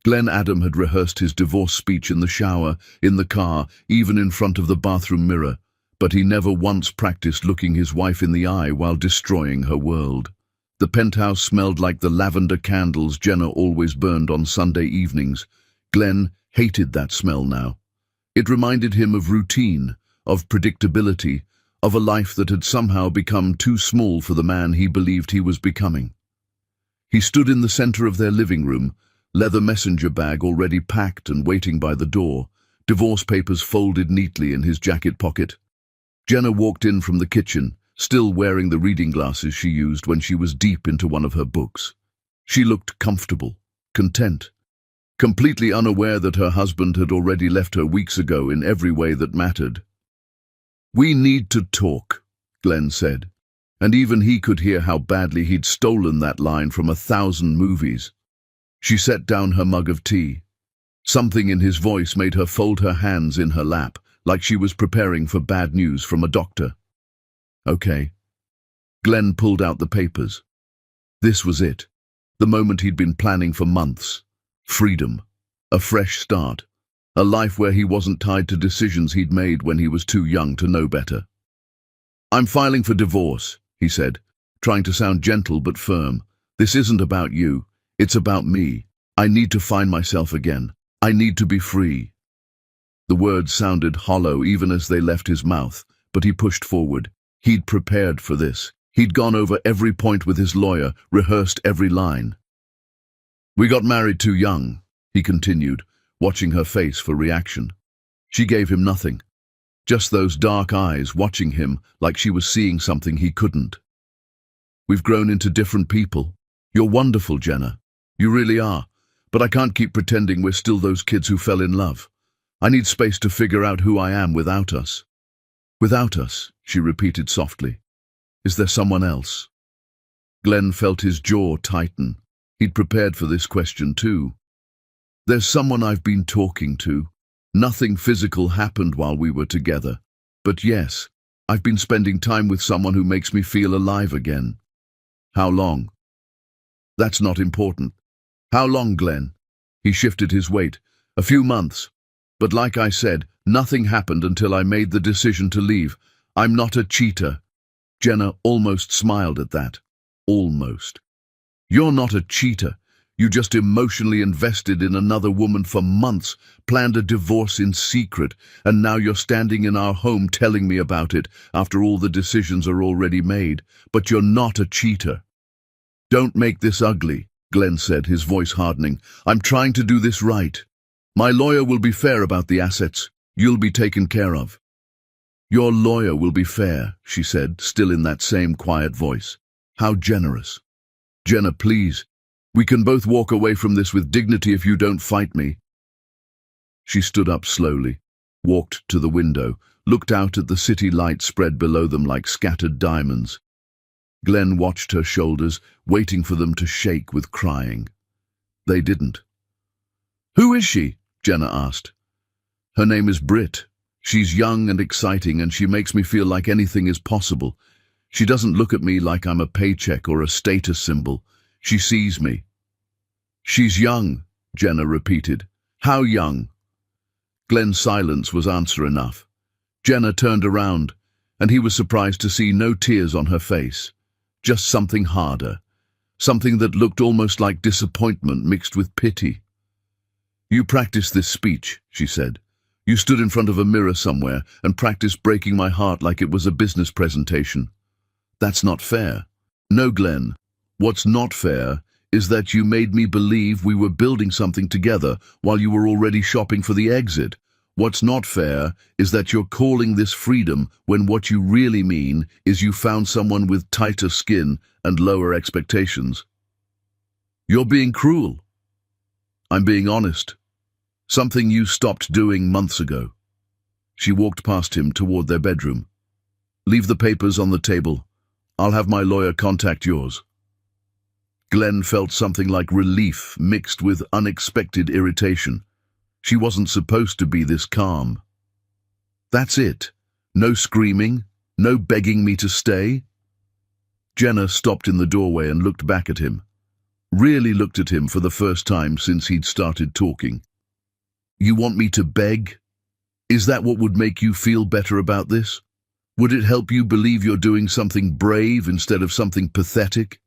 Glenn Adam had rehearsed his divorce speech in the shower, in the car, even in front of the bathroom mirror, but he never once practiced looking his wife in the eye while destroying her world. The penthouse smelled like the lavender candles Jenna always burned on Sunday evenings. Glenn hated that smell now. It reminded him of routine, of predictability, of a life that had somehow become too small for the man he believed he was becoming. He stood in the center of their living room, leather messenger bag already packed and waiting by the door, divorce papers folded neatly in his jacket pocket. Jenna walked in from the kitchen, still wearing the reading glasses she used when she was deep into one of her books. She looked comfortable, content, completely unaware that her husband had already left her weeks ago in every way that mattered. "We need to talk," Glenn said, and even he could hear how badly he'd stolen that line from 1,000 movies. She set down her mug of tea. Something in his voice made her fold her hands in her lap, like she was preparing for bad news from a doctor. Okay. Glenn pulled out the papers. This was it, the moment he'd been planning for months. Freedom, a fresh start, a life where he wasn't tied to decisions he'd made when he was too young to know better. "I'm filing for divorce," he said, trying to sound gentle but firm. "This isn't about you, it's about me. I need to find myself again. I need to be free." The words sounded hollow even as they left his mouth, but he pushed forward. He'd prepared for this. He'd gone over every point with his lawyer, rehearsed every line. "We got married too young," he continued, watching her face for reaction. She gave him nothing, just those dark eyes watching him like she was seeing something he couldn't. "We've grown into different people. You're wonderful, Jenna. You really are. But I can't keep pretending we're still those kids who fell in love. I need space to figure out who I am without us." "Without us," she repeated softly. "Is there someone else?" Glenn felt his jaw tighten. He'd prepared for this question too. "There's someone I've been talking to. Nothing physical happened while we were together. But yes, I've been spending time with someone who makes me feel alive again." "How long?" "That's not important." "How long, Glenn?" He shifted his weight. "A few months. But like I said, nothing happened until I made the decision to leave. I'm not a cheater." Jenna almost smiled at that. Almost. "You're not a cheater. You just emotionally invested in another woman for months, planned a divorce in secret, and now you're standing in our home telling me about it after all the decisions are already made. But you're not a cheater." "Don't make this ugly," Glenn said, his voice hardening. "I'm trying to do this right. My lawyer will be fair about the assets. You'll be taken care of." "Your lawyer will be fair," she said, still in that same quiet voice. "How generous." "Jenna, please. We can both walk away from this with dignity if you don't fight me." She stood up slowly, walked to the window, looked out at the city lights spread below them like scattered diamonds. Glenn watched her shoulders, waiting for them to shake with crying. They didn't. "Who is she?" Jenna asked. "Her name is Britt. She's young and exciting, and she makes me feel like anything is possible. She doesn't look at me like I'm a paycheck or a status symbol. She sees me." "She's young," Jenna repeated. "How young?" Glenn's silence was answer enough. Jenna turned around, and he was surprised to see no tears on her face. Just something harder, something that looked almost like disappointment mixed with pity. "You practiced this speech," she said. "You stood in front of a mirror somewhere and practiced breaking my heart like it was a business presentation. That's not fair." "No, Glenn. What's not fair is that you made me believe we were building something together while you were already shopping for the exit. What's not fair is that you're calling this freedom when what you really mean is you found someone with tighter skin and lower expectations." "You're being cruel." "I'm being honest. Something you stopped doing months ago." She walked past him toward their bedroom. "Leave the papers on the table. I'll have my lawyer contact yours." Glenn felt something like relief mixed with unexpected irritation. She wasn't supposed to be this calm. "That's it? No screaming? No begging me to stay?" Jenna stopped in the doorway and looked back at him. really looked at him for the first time since he'd started talking. "You want me to beg? Is that what would make you feel better about this? Would it help you believe you're doing something brave instead of something pathetic?"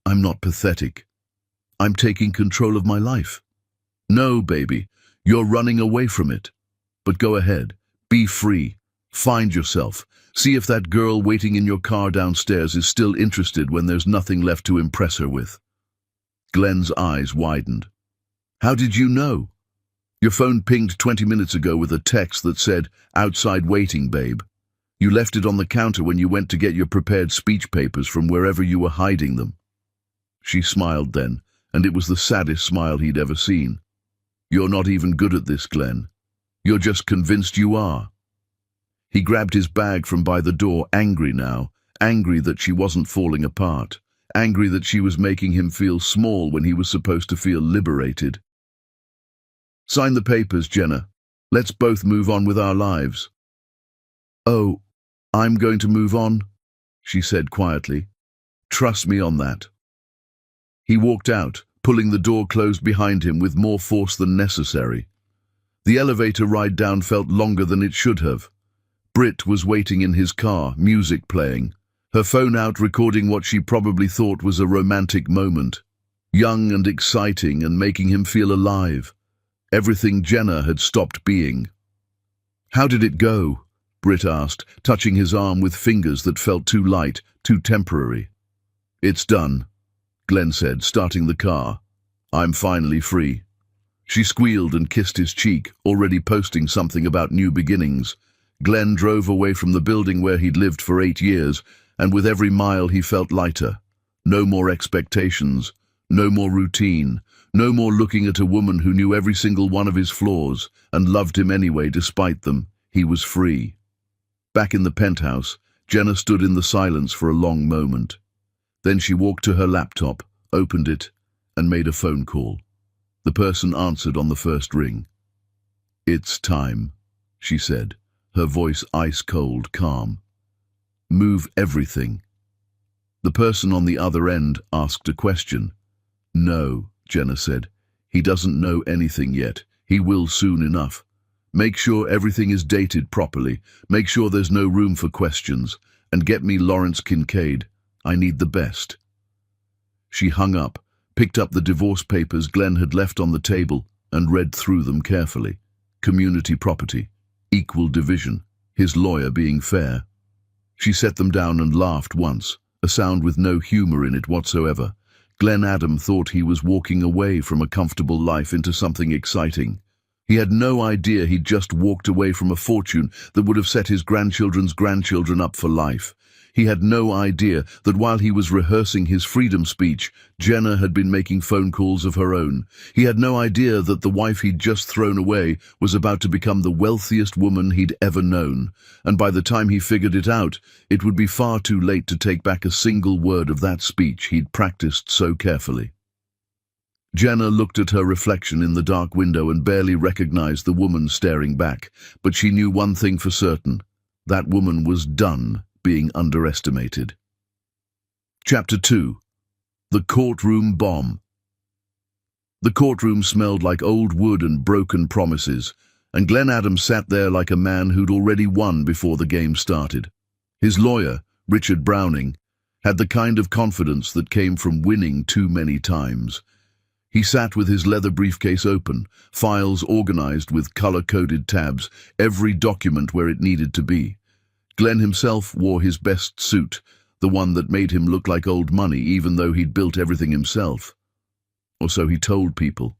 "I'm not pathetic. I'm taking control of my life." "No, baby, you're running away from it. But go ahead, be free, find yourself. See if that girl waiting in your car downstairs is still interested when there's nothing left to impress her with." Glenn's eyes widened. "How did you know?" "Your phone pinged 20 minutes ago with a text that said, 'Outside waiting, babe.' You left it on the counter when you went to get your prepared speech papers from wherever you were hiding them." She smiled then, and it was the saddest smile he'd ever seen. "You're not even good at this, Glenn. You're just convinced you are." He grabbed his bag from by the door, angry now, angry that she wasn't falling apart, angry that she was making him feel small when he was supposed to feel liberated. "Sign the papers, Jenna. Let's both move on with our lives." "Oh, I'm going to move on," she said quietly. "Trust me on that." He walked out, pulling the door closed behind him with more force than necessary. The elevator ride down felt longer than it should have. Britt was waiting in his car, music playing, her phone out recording what she probably thought was a romantic moment, young and exciting and making him feel alive. Everything Jenna had stopped being. "How did it go?" Britt asked, touching his arm with fingers that felt too light, too temporary. "It's done," Glenn said, starting the car. "I'm finally free." She squealed and kissed his cheek, already posting something about new beginnings. Glenn drove away from the building where he'd lived for 8 years, and with every mile he felt lighter. No more expectations, no more routine, no more looking at a woman who knew every single one of his flaws and loved him anyway despite them. He was free. Back in the penthouse, Jenna stood in the silence for a long moment. Then she walked to her laptop, opened it, and made a phone call. The person answered on the first ring. "It's time," she said, her voice ice-cold, calm. "Move everything." The person on the other end asked a question. "No," Jenna said. "He doesn't know anything yet. He will soon enough. Make sure everything is dated properly. Make sure there's no room for questions. And get me Lawrence Kincaid. I need the best." She hung up, picked up the divorce papers Glenn had left on the table, and read through them carefully. Community property, equal division, his lawyer being fair. She set them down and laughed once, a sound with no humor in it whatsoever. Glenn Adam thought he was walking away from a comfortable life into something exciting. He had no idea he'd just walked away from a fortune that would have set his grandchildren's grandchildren up for life. He had no idea that while he was rehearsing his freedom speech, Jenna had been making phone calls of her own. He had no idea that the wife he'd just thrown away was about to become the wealthiest woman he'd ever known. And by the time he figured it out, it would be far too late to take back a single word of that speech he'd practiced so carefully. Jenna looked at her reflection in the dark window and barely recognized the woman staring back, but she knew one thing for certain. That woman was done being underestimated. Chapter 2. The Courtroom Bomb. The courtroom smelled like old wood and broken promises, and Glenn Adams sat there like a man who'd already won before the game started. His lawyer, Richard Browning, had the kind of confidence that came from winning too many times. He sat with his leather briefcase open, files organized with color-coded tabs, every document where it needed to be. Glenn himself wore his best suit, the one that made him look like old money even though he'd built everything himself. Or so he told people.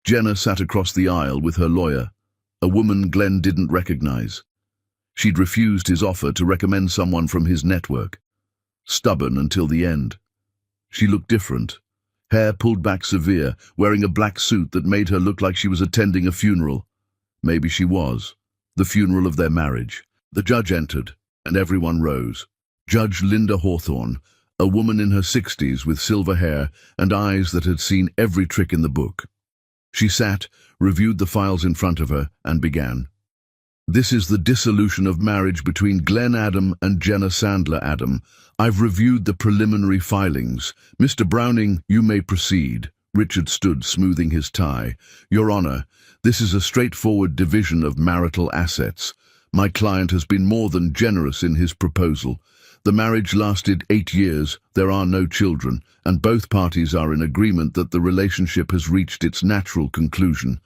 Jenna sat across the aisle with her lawyer, a woman Glenn didn't recognize. She'd refused his offer to recommend someone from his network. Stubborn until the end. She looked different. Hair pulled back severe, wearing a black suit that made her look like she was attending a funeral. Maybe she was. The funeral of their marriage. The judge entered, and everyone rose. Judge Linda Hawthorne, a woman in her 60s with silver hair and eyes that had seen every trick in the book. She sat, reviewed the files in front of her, and began. This is the dissolution of marriage between Glenn Adam and Jenna Sandler Adam. I've reviewed the preliminary filings. Mr. Browning, you may proceed. Richard stood, smoothing his tie. Your Honor, this is a straightforward division of marital assets. My client has been more than generous in his proposal. The marriage lasted 8 years, there are no children, and both parties are in agreement that the relationship has reached its natural conclusion.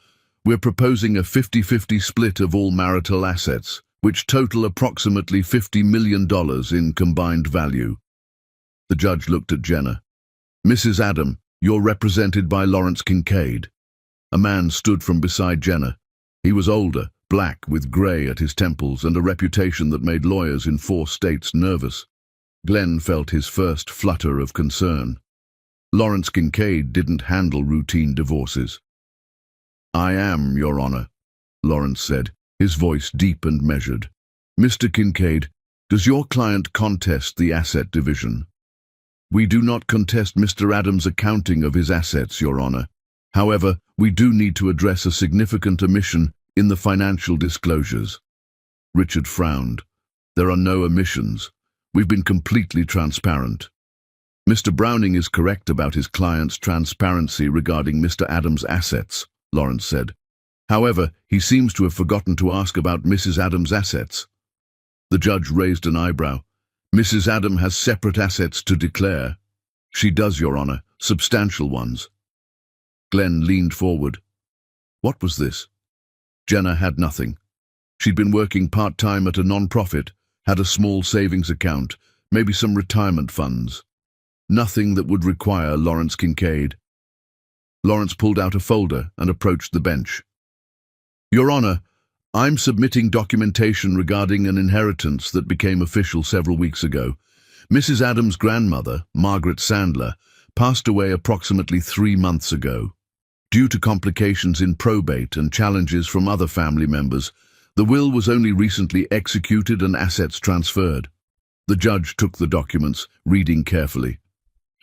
We're proposing a 50-50 split of all marital assets, which total approximately $50 million in combined value. The judge looked at Jenna. Mrs. Adam, you're represented by Lawrence Kincaid. A man stood from beside Jenna. He was older, black with grey at his temples and a reputation that made lawyers in 4 states nervous. Glenn felt his first flutter of concern. Lawrence Kincaid didn't handle routine divorces. I am, Your Honor, Lawrence said, his voice deep and measured. Mr. Kincaid, does your client contest the asset division? We do not contest Mr. Adams' accounting of his assets, Your Honor. However, we do need to address a significant omission in the financial disclosures. Richard frowned. There are no omissions. We've been completely transparent. Mr. Browning is correct about his client's transparency regarding Mr. Adams' assets, Lawrence said. However, he seems to have forgotten to ask about Mrs. Adams' assets. The judge raised an eyebrow. Mrs. Adam has separate assets to declare. She does, Your Honor, substantial ones. Glenn leaned forward. What was this? Jenna had nothing. She'd been working part-time at a non-profit, had a small savings account, maybe some retirement funds. Nothing that would require Lawrence Kincaid. Lawrence pulled out a folder and approached the bench. Your Honor, I'm submitting documentation regarding an inheritance that became official several weeks ago. Mrs. Adams' grandmother, Margaret Sandler, passed away approximately 3 months ago. Due to complications in probate and challenges from other family members, the will was only recently executed and assets transferred. The judge took the documents, reading carefully.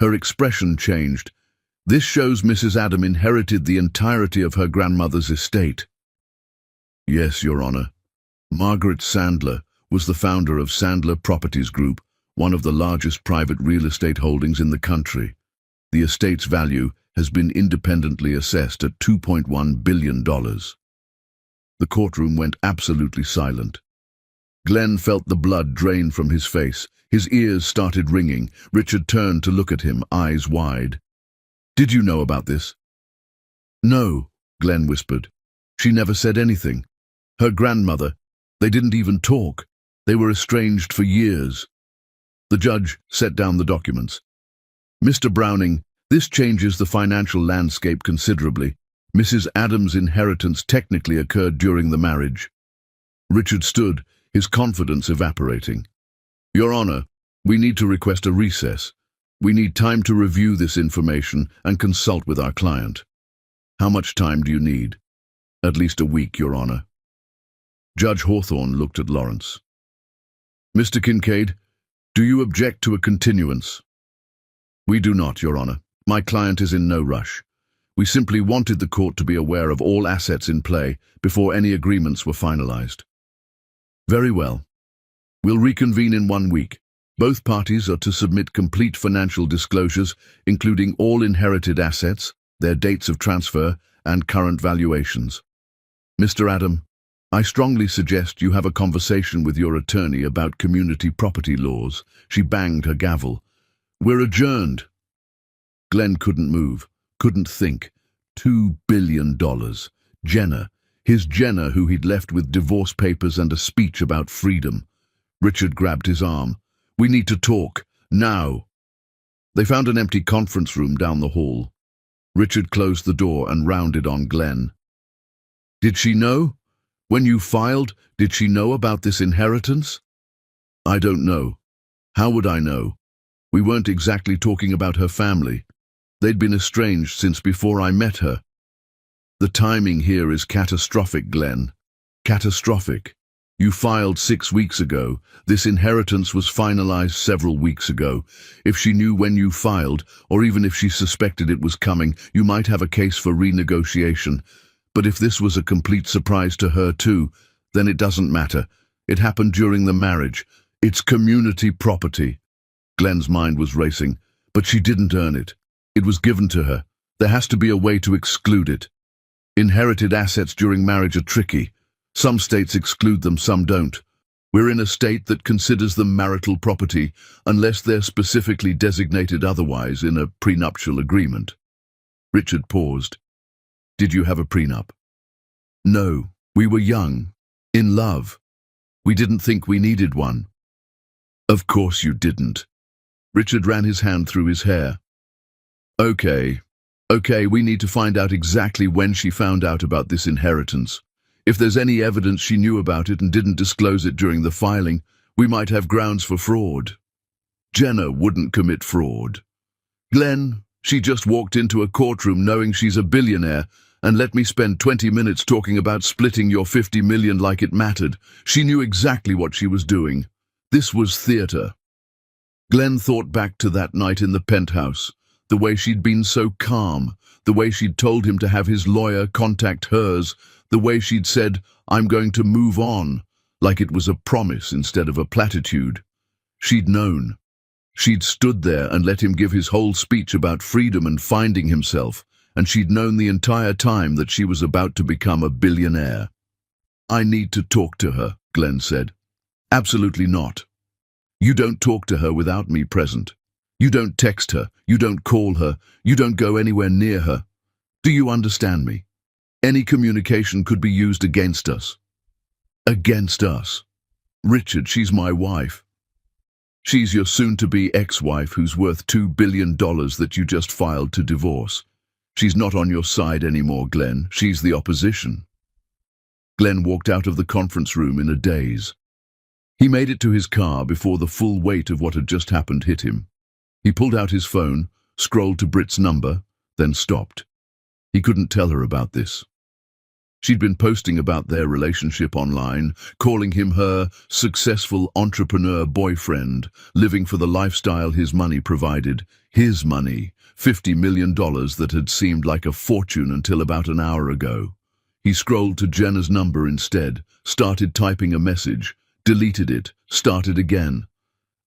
Her expression changed. This shows Mrs. Adam inherited the entirety of her grandmother's estate. Yes, Your Honor. Margaret Sandler was the founder of Sandler Properties Group, one of the largest private real estate holdings in the country. The estate's value has been independently assessed at $2.1 billion. The courtroom went absolutely silent. Glenn felt the blood drain from his face. His ears started ringing. Richard turned to look at him, eyes wide. Did you know about this? No, Glenn whispered. She never said anything. Her grandmother, they didn't even talk. They were estranged for years. The judge set down the documents. Mr. Browning, this changes the financial landscape considerably. Mrs. Adams' inheritance technically occurred during the marriage. Richard stood, his confidence evaporating. Your Honor, we need to request a recess. We need time to review this information and consult with our client. How much time do you need? At least a week, Your Honor. Judge Hawthorne looked at Lawrence. Mr. Kincaid, do you object to a continuance? We do not, Your Honor. My client is in no rush. We simply wanted the court to be aware of all assets in play before any agreements were finalized. Very well. We'll reconvene in 1 week. Both parties are to submit complete financial disclosures, including all inherited assets, their dates of transfer, and current valuations. Mr. Adam, I strongly suggest you have a conversation with your attorney about community property laws. She banged her gavel. We're adjourned. Glenn couldn't move, couldn't think. $2 billion. Jenna, his Jenna who he'd left with divorce papers and a speech about freedom. Richard grabbed his arm. We need to talk, now. They found an empty conference room down the hall. Richard closed the door and rounded on Glenn. Did she know? When you filed, did she know about this inheritance? I don't know. How would I know? We weren't exactly talking about her family. They'd been estranged since before I met her. The timing here is catastrophic, Glenn. Catastrophic. You filed 6 weeks ago. This inheritance was finalized several weeks ago. If she knew when you filed, or even if she suspected it was coming, you might have a case for renegotiation. But if this was a complete surprise to her too, Then it doesn't matter. It happened during the marriage. It's community property. Glenn's mind was racing, but she didn't earn it. It was given to her. There has to be a way to exclude it. Inherited assets during marriage are tricky. Some states exclude them, some don't. We're in a state that considers them marital property unless they're specifically designated otherwise in a prenuptial agreement. Richard paused. Did you have a prenup? No, we were young, in love. We didn't think we needed one. Of course you didn't. Richard ran his hand through his hair. Okay, we need to find out exactly when she found out about this inheritance. If there's any evidence she knew about it and didn't disclose it during the filing, we might have grounds for fraud. Jenna wouldn't commit fraud. Glenn, she just walked into a courtroom knowing she's a billionaire and let me spend 20 minutes talking about splitting your $50 million like it mattered. She knew exactly what she was doing. This was theater. Glenn thought back to that night in the penthouse, the way she'd been so calm, the way she'd told him to have his lawyer contact hers, the way she'd said, "I'm going to move on," like it was a promise instead of a platitude. She'd known. She'd stood there and let him give his whole speech about freedom and finding himself, and she'd known the entire time that she was about to become a billionaire. "I need to talk to her," Glenn said. "Absolutely not. You don't talk to her without me present. You don't text her, you don't call her, you don't go anywhere near her. Do you understand me? Any communication could be used against us." Against us? Richard, she's my wife. She's your soon-to-be ex-wife who's worth $2 billion that you just filed to divorce. She's not on your side anymore, Glenn. She's the opposition. Glenn walked out of the conference room in a daze. He made it to his car before the full weight of what had just happened hit him. He pulled out his phone, scrolled to Britt's number, then stopped. He couldn't tell her about this. She'd been posting about their relationship online, calling him her successful entrepreneur boyfriend, living for the lifestyle his money provided. His money, $50 million that had seemed like a fortune until about an hour ago. He scrolled to Jenna's number instead, started typing a message, deleted it, started again.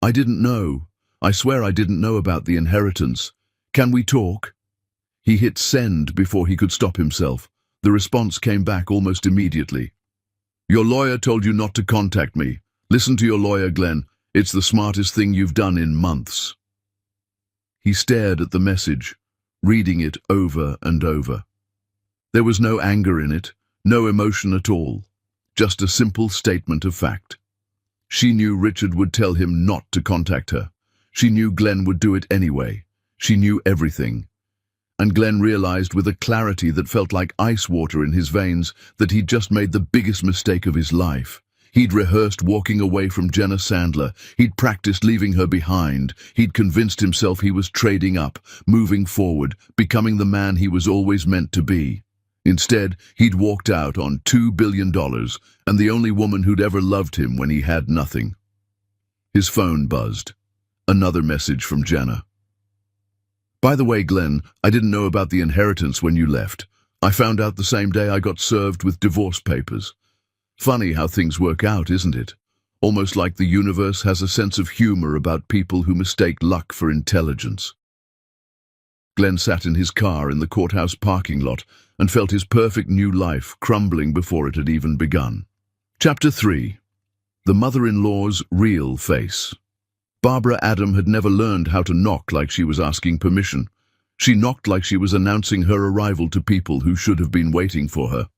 "I didn't know. I swear I didn't know about the inheritance. Can we talk?" He hit send before he could stop himself. The response came back almost immediately. "Your lawyer told you not to contact me. Listen to your lawyer, Glenn. It's the smartest thing you've done in months." He stared at the message, reading it over and over. There was no anger in it, no emotion at all, just a simple statement of fact. She knew Richard would tell him not to contact her. She knew Glenn would do it anyway. She knew everything. And Glenn realized with a clarity that felt like ice water in his veins that he'd just made the biggest mistake of his life. He'd rehearsed walking away from Jenna Sandler. He'd practiced leaving her behind. He'd convinced himself he was trading up, moving forward, becoming the man he was always meant to be. Instead, he'd walked out on $2 billion and the only woman who'd ever loved him when he had nothing. His phone buzzed. Another message from Jenna. "By the way, Glenn, I didn't know about the inheritance when you left. I found out the same day I got served with divorce papers. Funny how things work out, isn't it? Almost like the universe has a sense of humor about people who mistake luck for intelligence." Glenn sat in his car in the courthouse parking lot and felt his perfect new life crumbling before it had even begun. Chapter 3. The Mother-in-Law's Real Face. Barbara Adam had never learned how to knock like she was asking permission. She knocked like she was announcing her arrival to people who should have been waiting for her.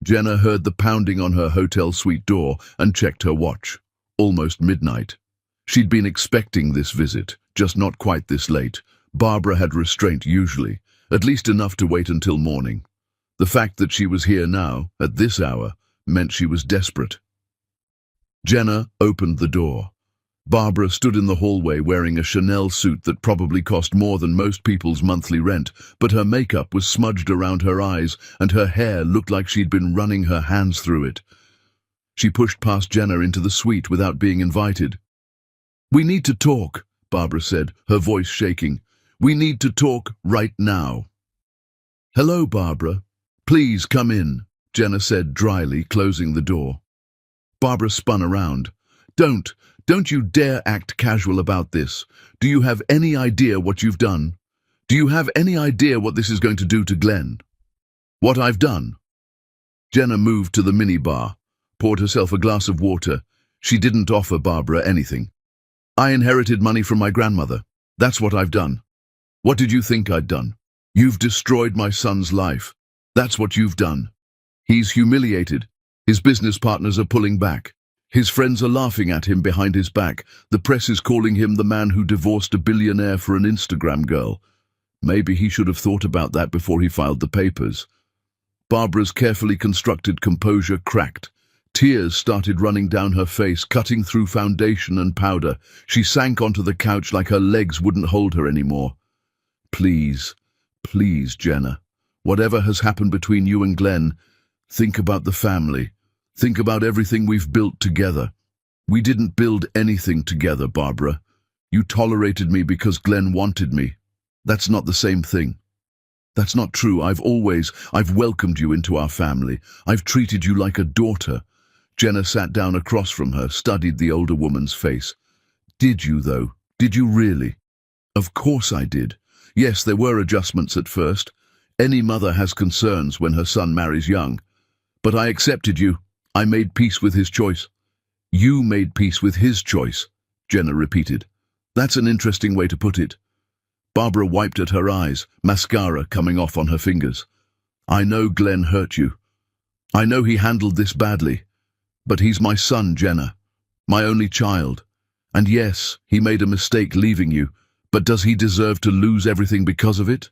Jenna heard the pounding on her hotel suite door and checked her watch. Almost midnight. She'd been expecting this visit, just not quite this late. Barbara had restraint usually, at least enough to wait until morning. The fact that she was here now, at this hour, meant she was desperate. Jenna opened the door. Barbara stood in the hallway wearing a Chanel suit that probably cost more than most people's monthly rent, but her makeup was smudged around her eyes and her hair looked like she'd been running her hands through it. She pushed past Jenna into the suite without being invited. "We need to talk," Barbara said, her voice shaking. "We need to talk right now." "Hello, Barbara. Please come in," Jenna said dryly, closing the door. Barbara spun around. Don't you dare act casual about this. Do you have any idea what you've done? Do you have any idea what this is going to do to Glenn? What I've done? Jenna moved to the minibar, poured herself a glass of water. She didn't offer Barbara anything. I inherited money from my grandmother. That's what I've done. What did you think I'd done? You've destroyed my son's life. That's what you've done. He's humiliated. His business partners are pulling back. His friends are laughing at him behind his back. The press is calling him the man who divorced a billionaire for an Instagram girl. Maybe he should have thought about that before he filed the papers. Barbara's carefully constructed composure cracked. Tears started running down her face, cutting through foundation and powder. She sank onto the couch like her legs wouldn't hold her anymore. Please, please, Jenna. Whatever has happened between you and Glenn, think about the family. Think about everything we've built together. We didn't build anything together, Barbara. You tolerated me because Glenn wanted me. That's not the same thing. That's not true. I've welcomed you into our family. I've treated you like a daughter. Jenna sat down across from her, studied the older woman's face. Did you, though? Did you really? Of course I did. Yes, there were adjustments at first. Any mother has concerns when her son marries young. But I accepted you. I made peace with his choice. You made peace with his choice, Jenna repeated. That's an interesting way to put it. Barbara wiped at her eyes, mascara coming off on her fingers. I know Glenn hurt you. I know he handled this badly. But he's my son, Jenna. My only child. And yes, he made a mistake leaving you. But does he deserve to lose everything because of it?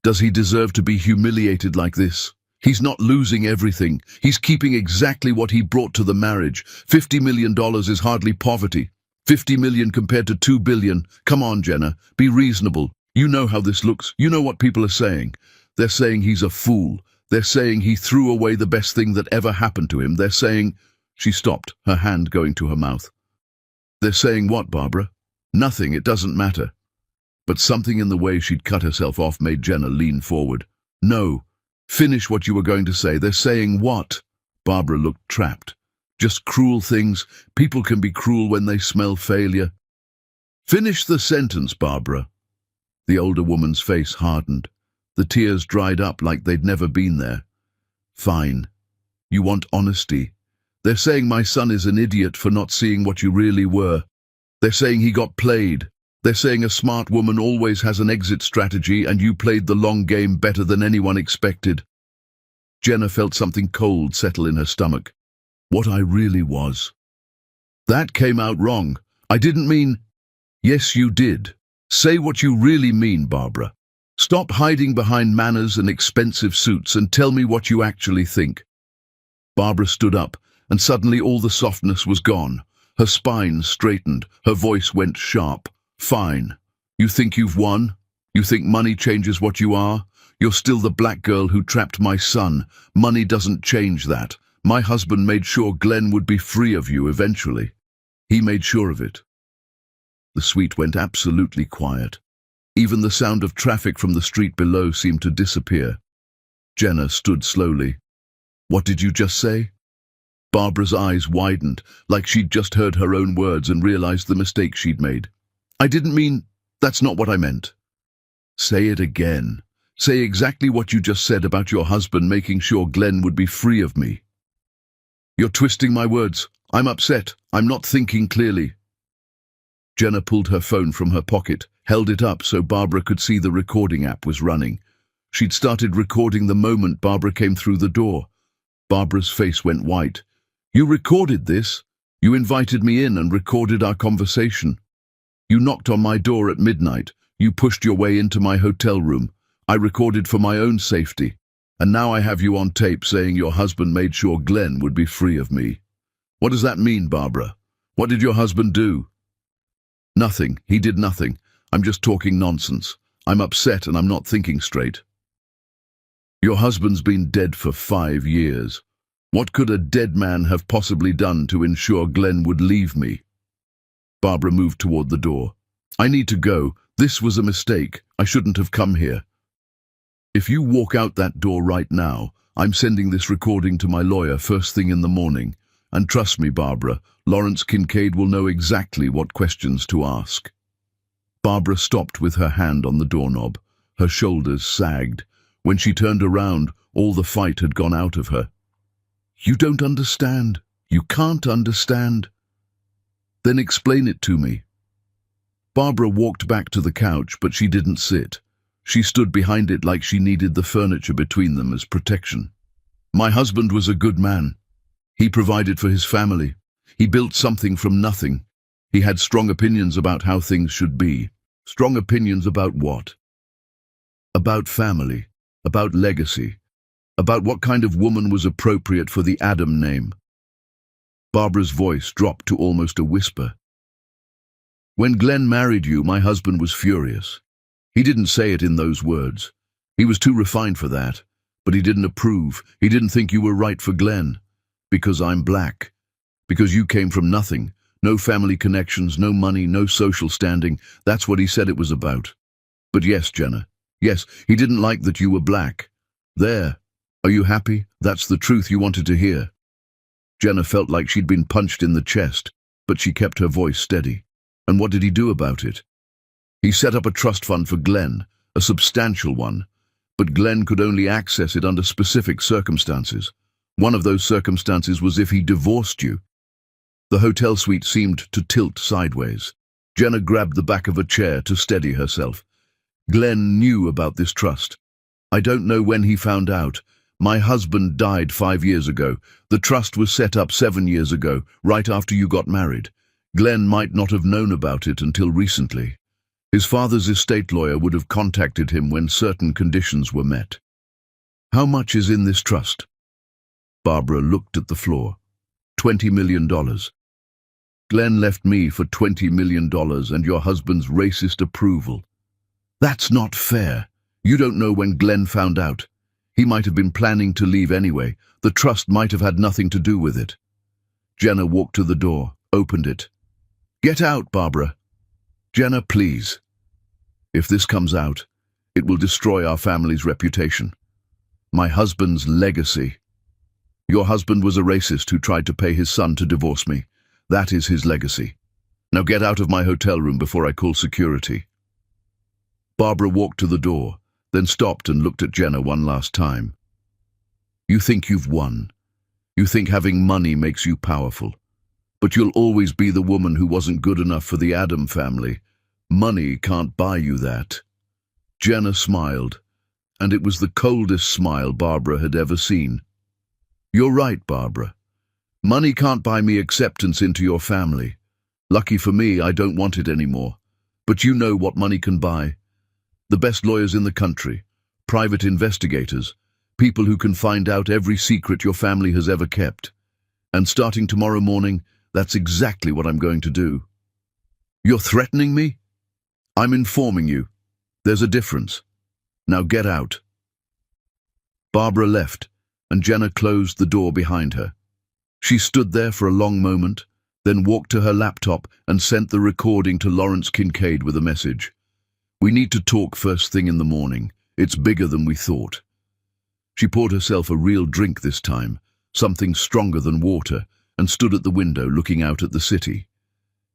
Does he deserve to be humiliated like this? He's not losing everything. He's keeping exactly what he brought to the marriage. $50 million is hardly poverty. 50 million compared to 2 billion. Come on, Jenna, be reasonable. You know how this looks. You know what people are saying. They're saying he's a fool. They're saying he threw away the best thing that ever happened to him. They're saying... She stopped, her hand going to her mouth. They're saying what, Barbara? Nothing, it doesn't matter. But something in the way she'd cut herself off made Jenna lean forward. No. Finish what you were going to say. They're saying what? Barbara looked trapped. Just cruel things. People can be cruel when they smell failure. Finish the sentence, Barbara. The older woman's face hardened. The tears dried up like they'd never been there. Fine. You want honesty. They're saying my son is an idiot for not seeing what you really were. They're saying he got played. They're saying a smart woman always has an exit strategy and you played the long game better than anyone expected. Jenna felt something cold settle in her stomach. What I really was. That came out wrong. I didn't mean... Yes, you did. Say what you really mean, Barbara. Stop hiding behind manners and expensive suits and tell me what you actually think. Barbara stood up, and suddenly all the softness was gone. Her spine straightened, her voice went sharp. Fine. You think you've won? You think money changes what you are? You're still the black girl who trapped my son. Money doesn't change that. My husband made sure Glenn would be free of you eventually. He made sure of it. The suite went absolutely quiet. Even the sound of traffic from the street below seemed to disappear. Jenna stood slowly. What did you just say? Barbara's eyes widened, like she'd just heard her own words and realized the mistake she'd made. I didn't mean... That's not what I meant. Say it again. Say exactly what you just said about your husband making sure Glenn would be free of me. You're twisting my words. I'm upset. I'm not thinking clearly. Jenna pulled her phone from her pocket, held it up so Barbara could see the recording app was running. She'd started recording the moment Barbara came through the door. Barbara's face went white. You recorded this? You invited me in and recorded our conversation. You knocked on my door at midnight. You pushed your way into my hotel room. I recorded for my own safety. And now I have you on tape saying your husband made sure Glenn would be free of me. What does that mean, Barbara? What did your husband do? Nothing. He did nothing. I'm just talking nonsense. I'm upset and I'm not thinking straight. Your husband's been dead for 5 years. What could a dead man have possibly done to ensure Glenn would leave me? Barbara moved toward the door. I need to go. This was a mistake. I shouldn't have come here. If you walk out that door right now, I'm sending this recording to my lawyer first thing in the morning. And trust me, Barbara, Lawrence Kincaid will know exactly what questions to ask. Barbara stopped with her hand on the doorknob. Her shoulders sagged. When she turned around, all the fight had gone out of her. You don't understand. You can't understand. Then explain it to me. Barbara walked back to the couch, but she didn't sit. She stood behind it like she needed the furniture between them as protection. My husband was a good man. He provided for his family. He built something from nothing. He had strong opinions about how things should be. Strong opinions about what? About family, about legacy, about what kind of woman was appropriate for the Adam name. Barbara's voice dropped to almost a whisper. When Glenn married you, my husband was furious. He didn't say it in those words. He was too refined for that, but he didn't approve. He didn't think you were right for Glenn. Because I'm black. Because you came from nothing. No family connections, no money, no social standing. That's what he said it was about. But yes, Jenna. Yes, he didn't like that you were black. There. Are you happy? That's the truth you wanted to hear. Jenna felt like she'd been punched in the chest, but she kept her voice steady. And what did he do about it? He set up a trust fund for Glenn, a substantial one. But Glenn could only access it under specific circumstances. One of those circumstances was if he divorced you. The hotel suite seemed to tilt sideways. Jenna grabbed the back of a chair to steady herself. Glenn knew about this trust. I don't know when he found out. My husband died 5 years ago. The trust was set up 7 years ago, right after you got married. Glenn might not have known about it until recently. His father's estate lawyer would have contacted him when certain conditions were met. How much is in this trust? Barbara looked at the floor. $20 million. Glenn left me for $20 million and your husband's racist approval. That's not fair. You don't know when Glenn found out. He might have been planning to leave anyway. The trust might have had nothing to do with it. Jenna walked to the door, opened it. Get out, Barbara. Jenna, please. If this comes out, it will destroy our family's reputation. My husband's legacy. Your husband was a racist who tried to pay his son to divorce me. That is his legacy. Now get out of my hotel room before I call security. Barbara walked to the door, then stopped and looked at Jenna one last time. You think you've won. You think having money makes you powerful. But you'll always be the woman who wasn't good enough for the Adam family. Money can't buy you that. Jenna smiled, and it was the coldest smile Barbara had ever seen. You're right, Barbara. Money can't buy me acceptance into your family. Lucky for me, I don't want it anymore. But you know what money can buy. The best lawyers in the country, private investigators, people who can find out every secret your family has ever kept. And starting tomorrow morning, that's exactly what I'm going to do. You're threatening me? I'm informing you. There's a difference. Now get out. Barbara left, and Jenna closed the door behind her. She stood there for a long moment, then walked to her laptop and sent the recording to Lawrence Kincaid with a message. We need to talk first thing in the morning. It's bigger than we thought. She poured herself a real drink this time, something stronger than water, and stood at the window looking out at the city.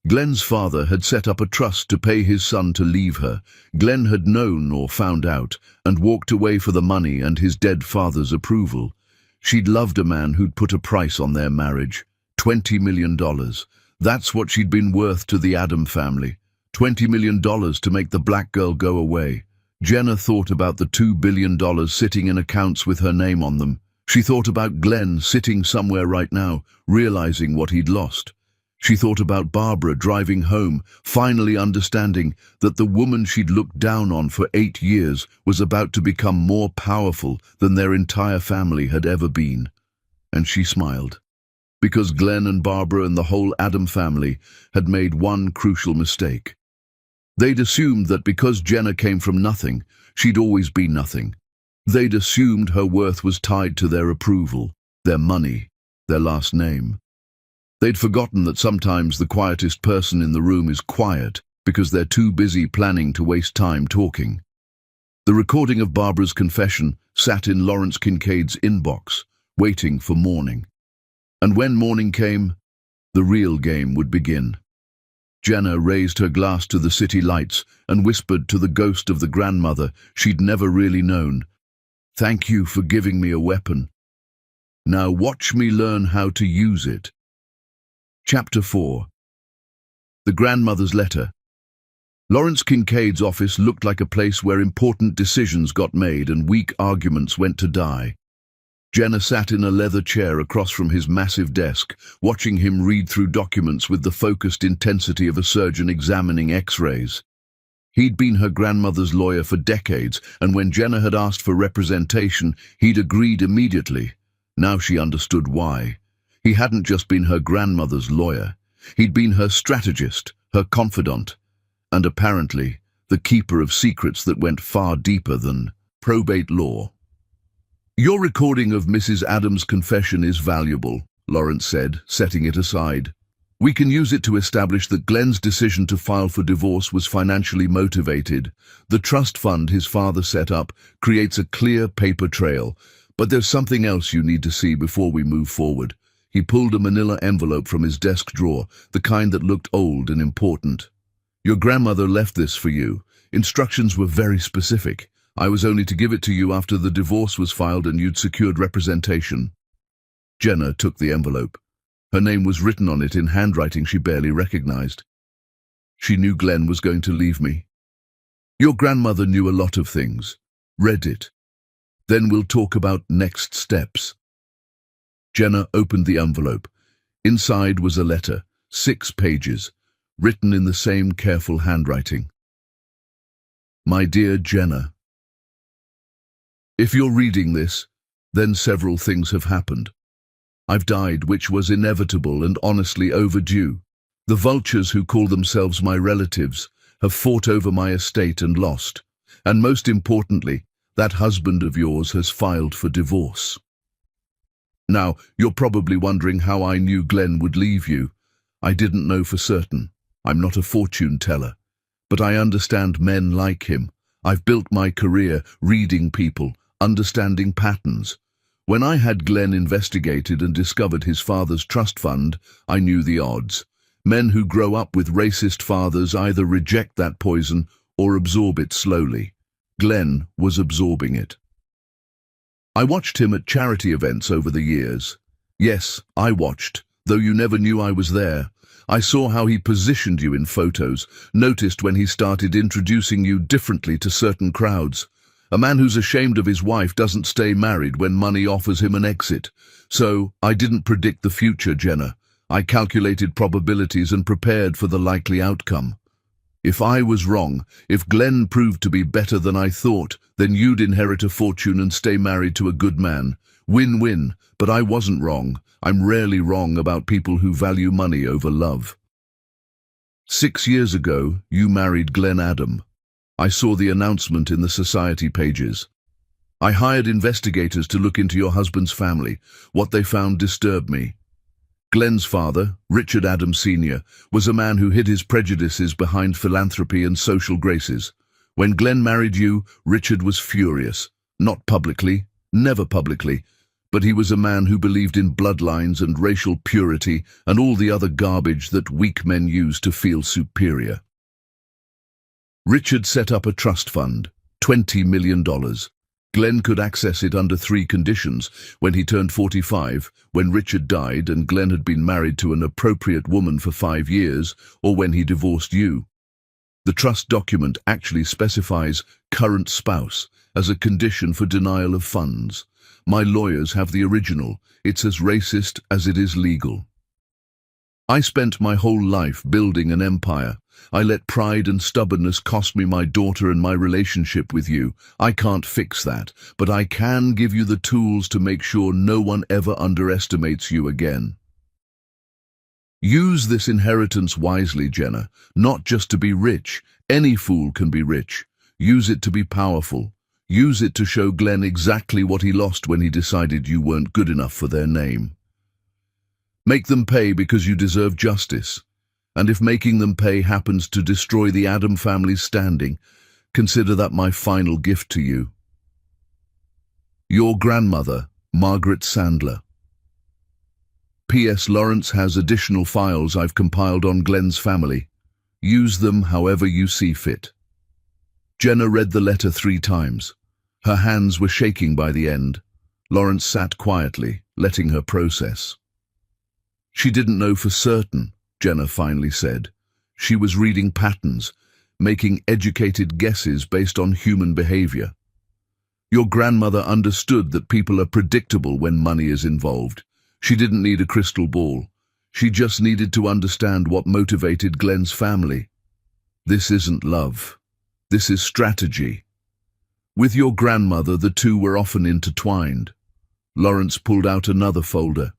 Glenn's father had set up a trust to pay his son to leave her. Glenn had known or found out and walked away for the money and his dead father's approval. She'd loved a man who'd put a price on their marriage. $20 million. That's what she'd been worth to the Adam family. $20 million to make the black girl go away. Jenna thought about the $2 billion sitting in accounts with her name on them. She thought about Glenn sitting somewhere right now, realizing what he'd lost. She thought about Barbara driving home, finally understanding that the woman she'd looked down on for 8 years was about to become more powerful than their entire family had ever been. And she smiled. Because Glenn and Barbara and the whole Adam family had made one crucial mistake. They'd assumed that because Jenna came from nothing, she'd always be nothing. They'd assumed her worth was tied to their approval, their money, their last name. They'd forgotten that sometimes the quietest person in the room is quiet because they're too busy planning to waste time talking. The recording of Barbara's confession sat in Lawrence Kincaid's inbox, waiting for morning. And when morning came, the real game would begin. Jenna raised her glass to the city lights and whispered to the ghost of the grandmother she'd never really known, "Thank you for giving me a weapon. Now watch me learn how to use it." Chapter 4. The Grandmother's Letter. Lawrence Kincaid's office looked like a place where important decisions got made and weak arguments went to die. Jenna sat in a leather chair across from his massive desk, watching him read through documents with the focused intensity of a surgeon examining X-rays. He'd been her grandmother's lawyer for decades, and when Jenna had asked for representation, he'd agreed immediately. Now she understood why. He hadn't just been her grandmother's lawyer. He'd been her strategist, her confidant, and apparently the keeper of secrets that went far deeper than probate law. "Your recording of Mrs. Adams' confession is valuable," Lawrence said, setting it aside. "We can use it to establish that Glenn's decision to file for divorce was financially motivated. The trust fund his father set up creates a clear paper trail. But there's something else you need to see before we move forward." He pulled a manila envelope from his desk drawer, the kind that looked old and important. "Your grandmother left this for you. Instructions were very specific. I was only to give it to you after the divorce was filed and you'd secured representation." Jenna took the envelope. Her name was written on it in handwriting she barely recognized. She knew Glenn was going to leave me. "Your grandmother knew a lot of things. Read it. Then we'll talk about next steps." Jenna opened the envelope. Inside was a letter, 6 pages, written in the same careful handwriting. "My dear Jenna, if you're reading this, then several things have happened. I've died, which was inevitable and honestly overdue. The vultures who call themselves my relatives have fought over my estate and lost. And most importantly, that husband of yours has filed for divorce. Now, you're probably wondering how I knew Glenn would leave you. I didn't know for certain. I'm not a fortune teller. But I understand men like him. I've built my career reading people, understanding patterns. When I had Glenn investigated and discovered his father's trust fund, I knew the odds. Men who grow up with racist fathers either reject that poison or absorb it slowly. Glenn was absorbing it. I watched him at charity events over the years. Yes, I watched, though you never knew I was there. I saw how he positioned you in photos, noticed when he started introducing you differently to certain crowds. A man who's ashamed of his wife doesn't stay married when money offers him an exit. So, I didn't predict the future, Jenna. I calculated probabilities and prepared for the likely outcome. If I was wrong, if Glenn proved to be better than I thought, then you'd inherit a fortune and stay married to a good man. Win-win, but I wasn't wrong. I'm rarely wrong about people who value money over love. 6 years ago, you married Glenn Adam. I saw the announcement in the society pages. I hired investigators to look into your husband's family. What they found disturbed me. Glenn's father, Richard Adam Sr., was a man who hid his prejudices behind philanthropy and social graces. When Glenn married you, Richard was furious. Not publicly, never publicly, but he was a man who believed in bloodlines and racial purity and all the other garbage that weak men use to feel superior. Richard set up a trust fund, $20 million. Glenn could access it under 3 conditions: when he turned 45, when Richard died and Glenn had been married to an appropriate woman for 5 years, or when he divorced you. The trust document actually specifies current spouse as a condition for denial of funds. My lawyers have the original. It's as racist as it is legal. I spent my whole life building an empire. I let pride and stubbornness cost me my daughter and my relationship with you. I can't fix that, but I can give you the tools to make sure no one ever underestimates you again. Use this inheritance wisely, Jenna, not just to be rich. Any fool can be rich. Use it to be powerful. Use it to show Glenn exactly what he lost when he decided you weren't good enough for their name. Make them pay because you deserve justice. And if making them pay happens to destroy the Adam family's standing, consider that my final gift to you. Your grandmother, Margaret Sandler. P.S. Lawrence has additional files I've compiled on Glenn's family. Use them however you see fit. Jenna read the letter 3 times. Her hands were shaking by the end. Lawrence sat quietly, letting her process. She didn't know for certain, Jenna finally said. She was reading patterns, making educated guesses based on human behavior. Your grandmother understood that people are predictable when money is involved. She didn't need a crystal ball. She just needed to understand what motivated Glenn's family. This isn't love. This is strategy. With your grandmother, the two were often intertwined. Lawrence pulled out another folder.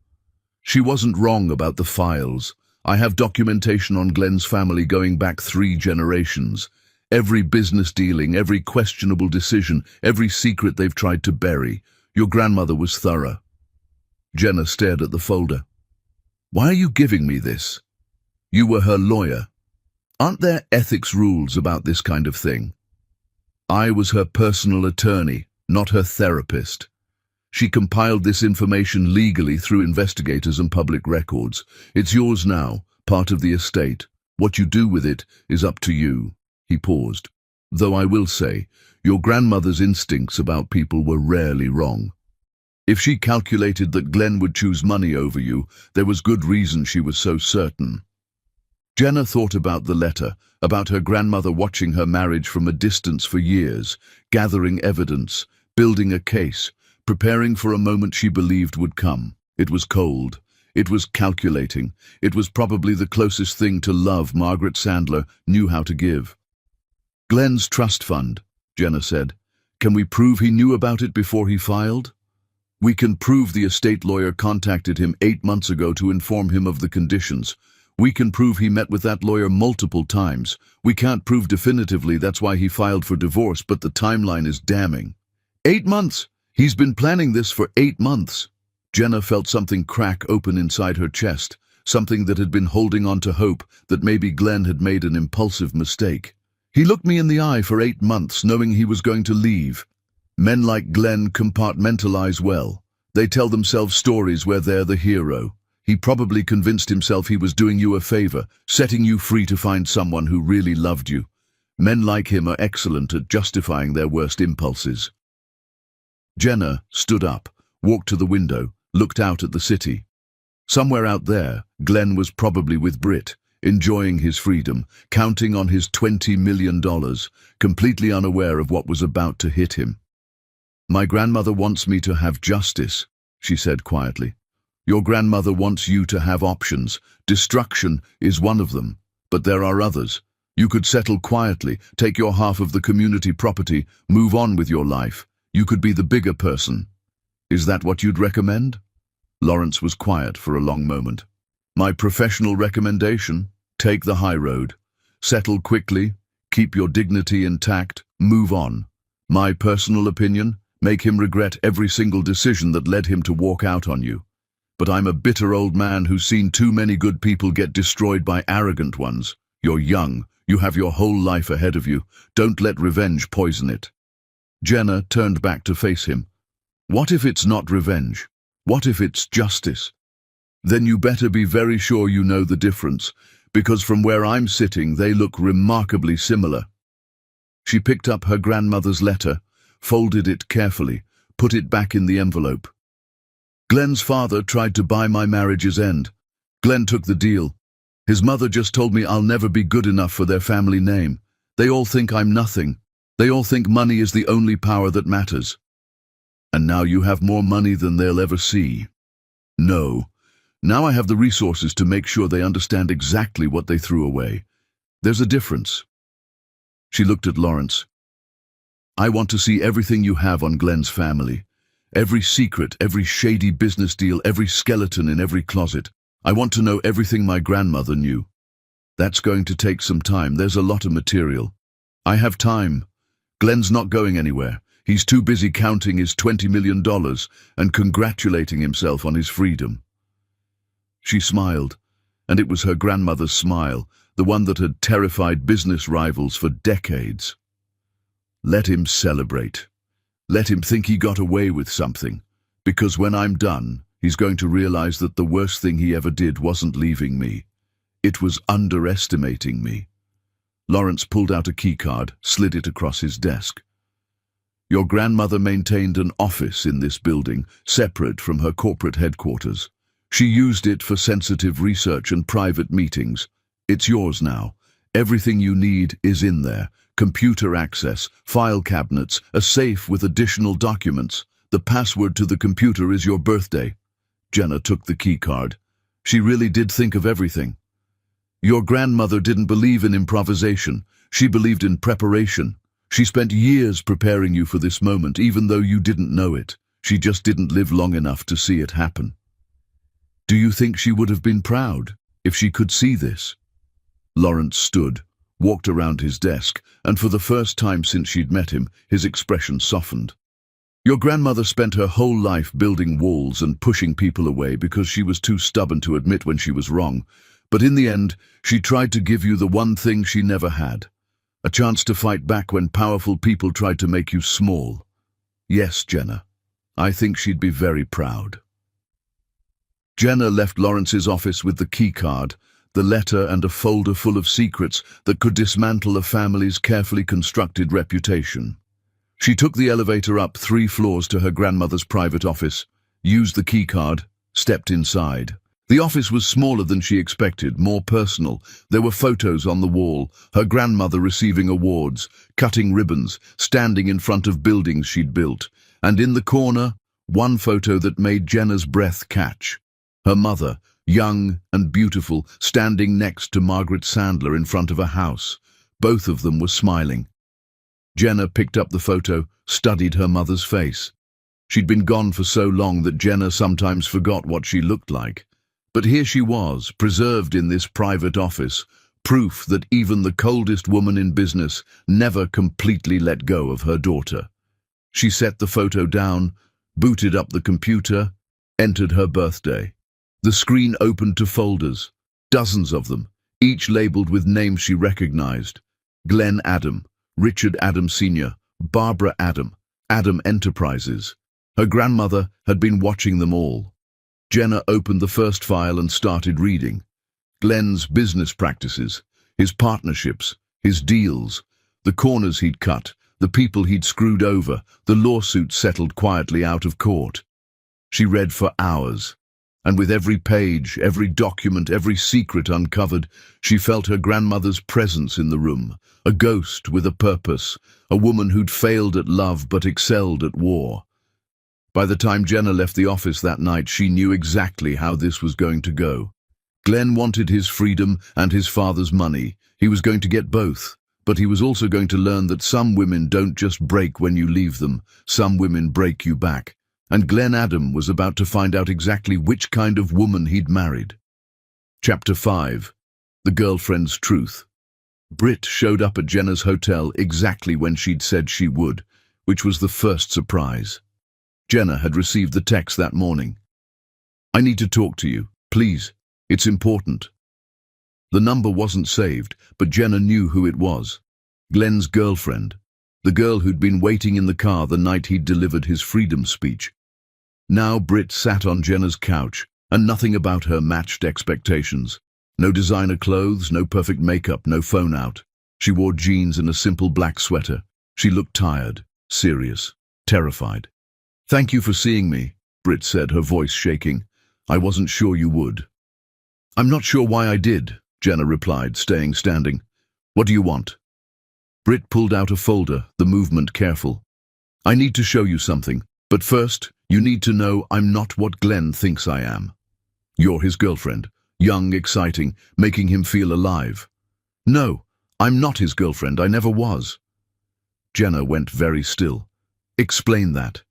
She wasn't wrong about the files. I have documentation on Glenn's family going back 3 generations. Every business dealing, every questionable decision, every secret they've tried to bury. Your grandmother was thorough. Jenna stared at the folder. Why are you giving me this? You were her lawyer. Aren't there ethics rules about this kind of thing? I was her personal attorney, not her therapist. She compiled this information legally through investigators and public records. It's yours now, part of the estate. What you do with it is up to you. He paused. Though I will say, your grandmother's instincts about people were rarely wrong. If she calculated that Glenn would choose money over you, there was good reason she was so certain. Jenna thought about the letter, about her grandmother watching her marriage from a distance for years, gathering evidence, building a case, preparing for a moment she believed would come. It was cold. It was calculating. It was probably the closest thing to love Margaret Sandler knew how to give. Glenn's trust fund, Jenna said. Can we prove he knew about it before he filed? We can prove the estate lawyer contacted him 8 months ago to inform him of the conditions. We can prove he met with that lawyer multiple times. We can't prove definitively that's why he filed for divorce, but the timeline is damning. 8 months! He's been planning this for 8 months. Jenna felt something crack open inside her chest, something that had been holding on to hope that maybe Glenn had made an impulsive mistake. He looked me in the eye for 8 months, knowing he was going to leave. Men like Glenn compartmentalize well. They tell themselves stories where they're the hero. He probably convinced himself he was doing you a favor, setting you free to find someone who really loved you. Men like him are excellent at justifying their worst impulses. Jenna stood up, walked to the window, looked out at the city. Somewhere out there, Glenn was probably with Britt, enjoying his freedom, counting on his $20 million, completely unaware of what was about to hit him. My grandmother wants me to have justice, she said quietly. Your grandmother wants you to have options. Destruction is one of them, but there are others. You could settle quietly, take your half of the community property, move on with your life. You could be the bigger person. Is that what you'd recommend? Lawrence was quiet for a long moment. My professional recommendation, take the high road. Settle quickly, keep your dignity intact, move on. My personal opinion, make him regret every single decision that led him to walk out on you. But I'm a bitter old man who's seen too many good people get destroyed by arrogant ones. You're young. You have your whole life ahead of you. Don't let revenge poison it. Jenna turned back to face him. What if it's not revenge? What if it's justice? Then you better be very sure you know the difference, because from where I'm sitting, they look remarkably similar. She picked up her grandmother's letter, folded it carefully, put it back in the envelope. Glenn's father tried to buy my marriage's end. Glenn took the deal. His mother just told me I'll never be good enough for their family name. They all think I'm nothing. They all think money is the only power that matters. And now you have more money than they'll ever see. No. Now I have the resources to make sure they understand exactly what they threw away. There's a difference. She looked at Lawrence. I want to see everything you have on Glenn's family. Every secret, every shady business deal, every skeleton in every closet. I want to know everything my grandmother knew. That's going to take some time. There's a lot of material. I have time. Glenn's not going anywhere. He's too busy counting his $20 million and congratulating himself on his freedom. She smiled, and it was her grandmother's smile, the one that had terrified business rivals for decades. Let him celebrate. Let him think he got away with something, because when I'm done, He's going to realize that the worst thing he ever did wasn't leaving me. It was underestimating me. Lawrence pulled out a keycard, slid it across his desk. Your grandmother maintained an office in this building, separate from her corporate headquarters. She used it for sensitive research and private meetings. It's yours now. Everything you need is in there. Computer access, file cabinets, a safe with additional documents. The password to the computer is your birthday. Jenna took the keycard. She really did think of everything. Your grandmother didn't believe in improvisation. She believed in preparation. She spent years preparing you for this moment, even though you didn't know it. She just didn't live long enough to see it happen. Do you think she would have been proud if she could see this? Lawrence stood, walked around his desk, and for the first time since she'd met him, his expression softened. Your grandmother spent her whole life building walls and pushing people away because she was too stubborn to admit when she was wrong. But in the end, she tried to give you the one thing she never had. A chance to fight back when powerful people tried to make you small. Yes, Jenna. I think she'd be very proud. Jenna left Lawrence's office with the keycard, the letter and a folder full of secrets that could dismantle a family's carefully constructed reputation. She took the elevator up 3 floors to her grandmother's private office, used the keycard, stepped inside. The office was smaller than she expected, more personal. There were photos on the wall, her grandmother receiving awards, cutting ribbons, standing in front of buildings she'd built. And in the corner, one photo that made Jenna's breath catch. Her mother, young and beautiful, standing next to Margaret Sandler in front of a house. Both of them were smiling. Jenna picked up the photo, studied her mother's face. She'd been gone for so long that Jenna sometimes forgot what she looked like. But here she was, preserved in this private office, proof that even the coldest woman in business never completely let go of her daughter. She set the photo down, booted up the computer, entered her birthday. The screen opened to folders, dozens of them, each labeled with names she recognized. Glenn Adam, Richard Adam Sr., Barbara Adam, Adam Enterprises. Her grandmother had been watching them all. Jenna opened the first file and started reading. Glenn's business practices, his partnerships, his deals, the corners he'd cut, the people he'd screwed over, the lawsuits settled quietly out of court. She read for hours, and with every page, every document, every secret uncovered, she felt her grandmother's presence in the room, a ghost with a purpose, a woman who'd failed at love but excelled at war. By the time Jenna left the office that night, she knew exactly how this was going to go. Glenn wanted his freedom and his father's money. He was going to get both, but he was also going to learn that some women don't just break when you leave them, some women break you back. And Glenn Adam was about to find out exactly which kind of woman he'd married. Chapter 5. The Girlfriend's Truth. Britt showed up at Jenna's hotel exactly when she'd said she would, which was the first surprise. Jenna had received the text that morning. I need to talk to you, please. It's important. The number wasn't saved, but Jenna knew who it was. Glenn's girlfriend. The girl who'd been waiting in the car the night he'd delivered his freedom speech. Now Britt sat on Jenna's couch, and nothing about her matched expectations. No designer clothes, no perfect makeup, no phone out. She wore jeans and a simple black sweater. She looked tired, serious, terrified. Thank you for seeing me, Britt said, her voice shaking. I wasn't sure you would. I'm not sure why I did, Jenna replied, staying standing. What do you want? Britt pulled out a folder, the movement careful. I need to show you something, but first, you need to know I'm not what Glenn thinks I am. You're his girlfriend, young, exciting, making him feel alive. No, I'm not his girlfriend, I never was. Jenna went very still. Explain that.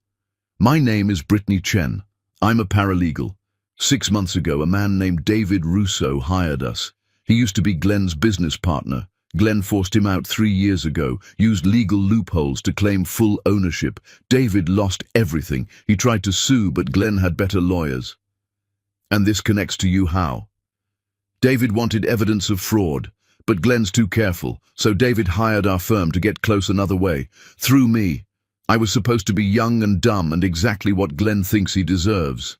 My name is Brittany Chen. I'm a paralegal. 6 months ago, a man named David Russo hired us. He used to be Glenn's business partner. Glenn forced him out 3 years ago, used legal loopholes to claim full ownership. David lost everything. He tried to sue, but Glenn had better lawyers. And this connects to you how? David wanted evidence of fraud, but Glenn's too careful, so David hired our firm to get close another way, through me. I was supposed to be young and dumb and exactly what Glenn thinks he deserves.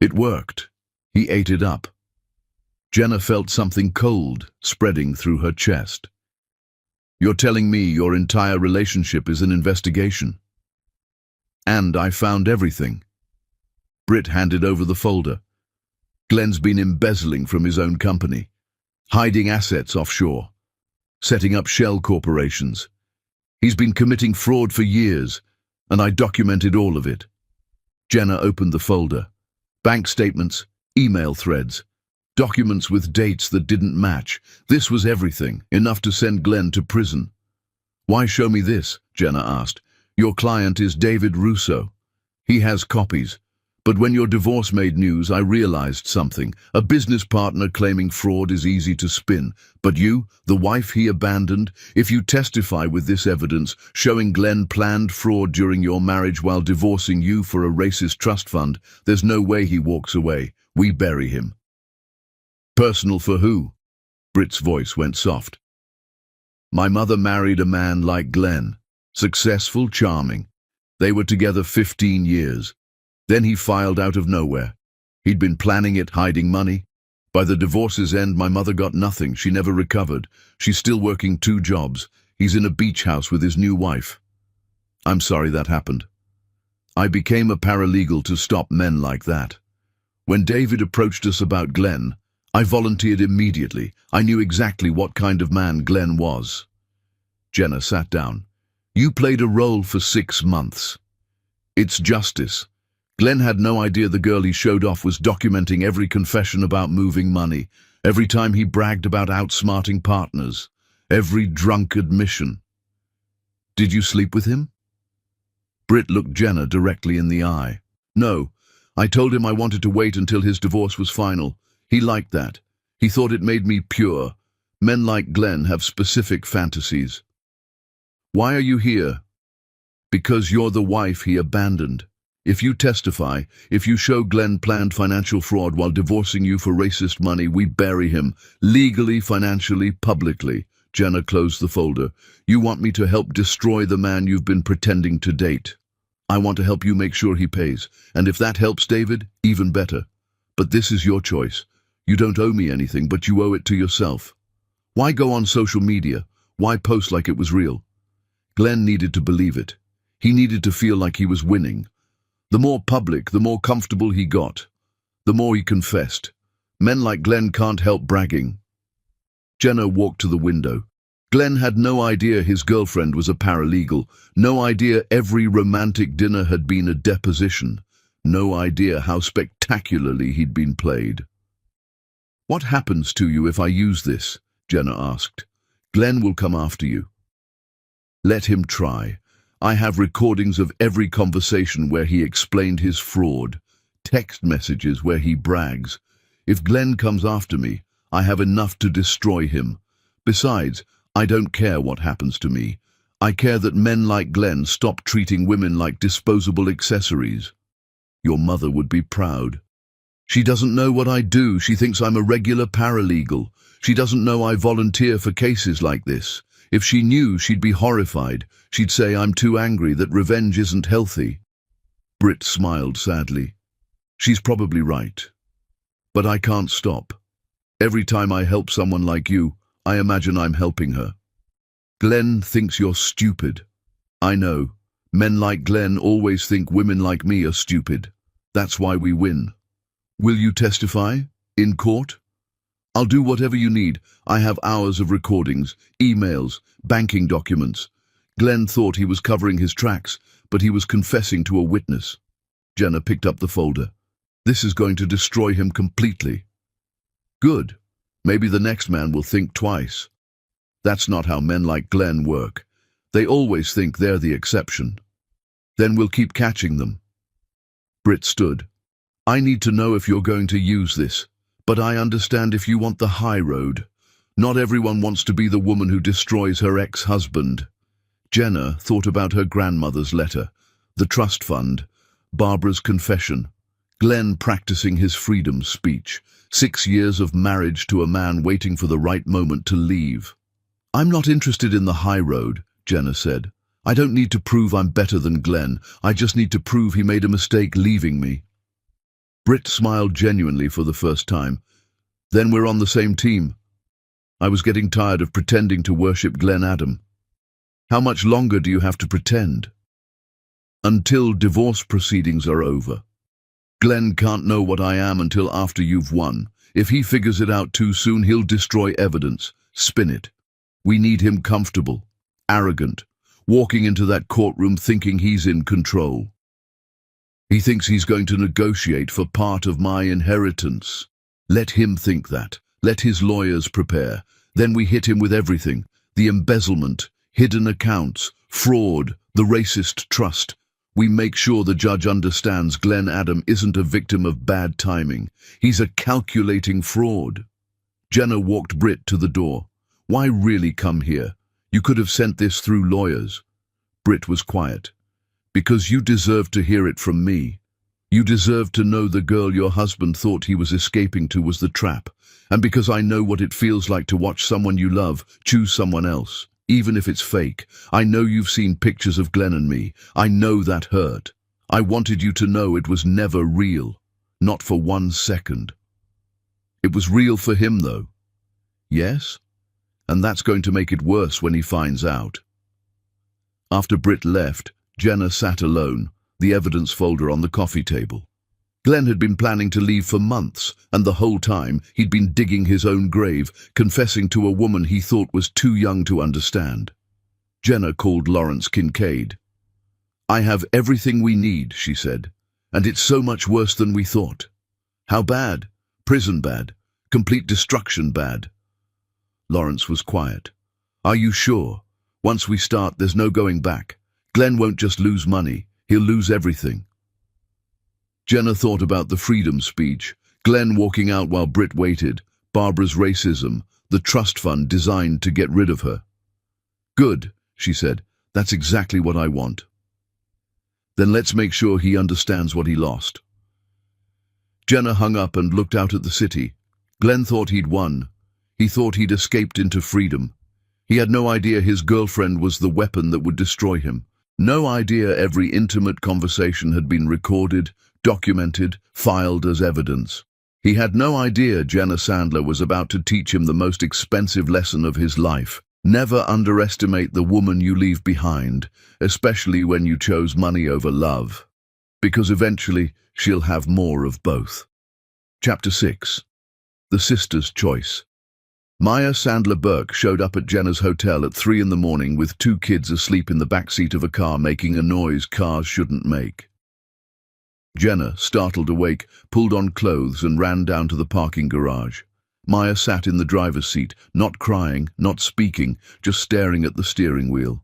It worked. He ate it up. Jenna felt something cold spreading through her chest. You're telling me your entire relationship is an investigation? And I found everything. Britt handed over the folder. Glenn's been embezzling from his own company, hiding assets offshore, setting up shell corporations. He's been committing fraud for years, and I documented all of it. Jenna opened the folder. Bank statements, email threads, documents with dates that didn't match. This was everything, enough to send Glenn to prison. Why show me this? Jenna asked. Your client is David Russo. He has copies. But when your divorce made news, I realized something. A business partner claiming fraud is easy to spin. But you, the wife he abandoned, if you testify with this evidence, showing Glenn planned fraud during your marriage while divorcing you for a racist trust fund, there's no way he walks away. We bury him. Personal for who? Britt's voice went soft. My mother married a man like Glenn. Successful, charming. They were together 15 years. Then he filed out of nowhere. He'd been planning it, hiding money. By the divorce's end, my mother got nothing. She never recovered. She's still working 2 jobs. He's in a beach house with his new wife. I'm sorry that happened. I became a paralegal to stop men like that. When David approached us about Glenn, I volunteered immediately. I knew exactly what kind of man Glenn was. Jenna sat down. You played a role for 6 months. It's justice. Glenn had no idea the girl he showed off was documenting every confession about moving money, every time he bragged about outsmarting partners, every drunk admission. Did you sleep with him? Britt looked Jenna directly in the eye. No, I told him I wanted to wait until his divorce was final. He liked that. He thought it made me pure. Men like Glenn have specific fantasies. Why are you here? Because you're the wife he abandoned. If you testify, if you show Glenn planned financial fraud while divorcing you for racist money, we bury him. Legally, financially, publicly. Jenna closed the folder. You want me to help destroy the man you've been pretending to date. I want to help you make sure he pays. And if that helps David, even better. But this is your choice. You don't owe me anything, but you owe it to yourself. Why go on social media? Why post like it was real? Glenn needed to believe it. He needed to feel like he was winning. The more public, the more comfortable he got. The more he confessed. Men like Glenn can't help bragging. Jenna walked to the window. Glenn had no idea his girlfriend was a paralegal. No idea every romantic dinner had been a deposition. No idea how spectacularly he'd been played. What happens to you if I use this? Jenna asked. Glenn will come after you. Let him try. I have recordings of every conversation where he explained his fraud, text messages where he brags. If Glenn comes after me, I have enough to destroy him. Besides, I don't care what happens to me. I care that men like Glenn stop treating women like disposable accessories. Your mother would be proud. She doesn't know what I do. She thinks I'm a regular paralegal. She doesn't know I volunteer for cases like this. If she knew, she'd be horrified. She'd say I'm too angry, that revenge isn't healthy. Britt smiled sadly. She's probably right. But I can't stop. Every time I help someone like you, I imagine I'm helping her. Glenn thinks you're stupid. I know. Men like Glenn always think women like me are stupid. That's why we win. Will you testify? In court? I'll do whatever you need. I have hours of recordings, emails, banking documents. Glenn thought he was covering his tracks, but he was confessing to a witness. Jenna picked up the folder. This is going to destroy him completely. Good. Maybe the next man will think twice. That's not how men like Glenn work. They always think they're the exception. Then we'll keep catching them. Britt stood. I need to know if you're going to use this. But I understand if you want the high road. Not everyone wants to be the woman who destroys her ex-husband. Jenna thought about her grandmother's letter, the trust fund, Barbara's confession, Glenn practicing his freedom speech, 6 years of marriage to a man waiting for the right moment to leave. I'm not interested in the high road, Jenna said. I don't need to prove I'm better than Glenn. I just need to prove he made a mistake leaving me. Britt smiled genuinely for the first time. Then we're on the same team. I was getting tired of pretending to worship Glenn Adam. How much longer do you have to pretend? Until divorce proceedings are over. Glenn can't know what I am until after you've won. If he figures it out too soon, he'll destroy evidence, spin it. We need him comfortable, arrogant, walking into that courtroom thinking he's in control. He thinks he's going to negotiate for part of my inheritance. Let him think that. Let his lawyers prepare. Then we hit him with everything. The embezzlement, hidden accounts, fraud, the racist trust. We make sure the judge understands Glenn Adam isn't a victim of bad timing. He's a calculating fraud. Jenna walked Britt to the door. Why really come here? You could have sent this through lawyers. Britt was quiet. Because you deserve to hear it from me. You deserve to know the girl your husband thought he was escaping to was the trap. And because I know what it feels like to watch someone you love choose someone else, even if it's fake. I know you've seen pictures of Glenn and me. I know that hurt. I wanted you to know it was never real. Not for 1 second. It was real for him, though. Yes? And that's going to make it worse when he finds out. After Britt left, Jenna sat alone, the evidence folder on the coffee table. Glenn had been planning to leave for months, and the whole time he'd been digging his own grave, confessing to a woman he thought was too young to understand. Jenna called Lawrence Kincaid. I have everything we need, she said, and it's so much worse than we thought. How bad? Prison bad. Complete destruction bad. Lawrence was quiet. Are you sure? Once we start, there's no going back. Glenn won't just lose money, he'll lose everything. Jenna thought about the freedom speech, Glenn walking out while Britt waited, Barbara's racism, the trust fund designed to get rid of her. Good, she said, that's exactly what I want. Then let's make sure he understands what he lost. Jenna hung up and looked out at the city. Glenn thought he'd won. He thought he'd escaped into freedom. He had no idea his girlfriend was the weapon that would destroy him. No idea every intimate conversation had been recorded, documented, filed as evidence. He had no idea Jenna Sandler was about to teach him the most expensive lesson of his life. Never underestimate the woman you leave behind, especially when you chose money over love. Because eventually, she'll have more of both. Chapter 6. The Sister's Choice. Maya Sandler Burke showed up at Jenna's hotel at 3 in the morning with 2 kids asleep in the backseat of a car making a noise cars shouldn't make. Jenna, startled awake, pulled on clothes and ran down to the parking garage. Maya sat in the driver's seat, not crying, not speaking, just staring at the steering wheel.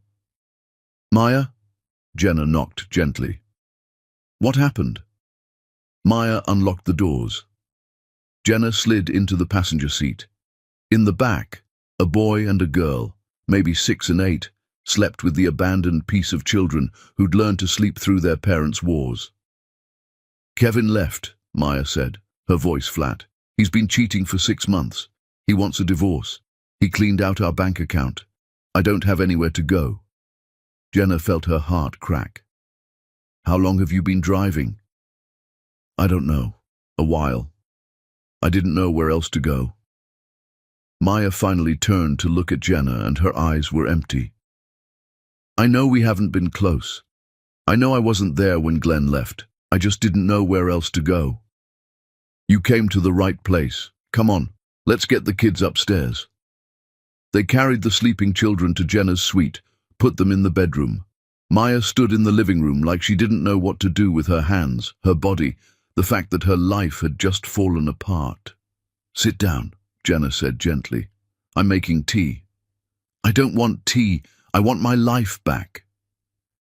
Maya? Jenna knocked gently. What happened? Maya unlocked the doors. Jenna slid into the passenger seat. In the back, a boy and a girl, maybe 6 and 8, slept with the abandoned piece of children who'd learned to sleep through their parents' wars. Kevin left, Maya said, her voice flat. He's been cheating for 6 months. He wants a divorce. He cleaned out our bank account. I don't have anywhere to go. Jenna felt her heart crack. How long have you been driving? I don't know. A while. I didn't know where else to go. Maya finally turned to look at Jenna and her eyes were empty. I know we haven't been close. I know I wasn't there when Glenn left. I just didn't know where else to go. You came to the right place. Come on, let's get the kids upstairs. They carried the sleeping children to Jenna's suite, put them in the bedroom. Maya stood in the living room like she didn't know what to do with her hands, her body, the fact that her life had just fallen apart. Sit down, Jenna said gently. I'm making tea. I don't want tea. I want my life back.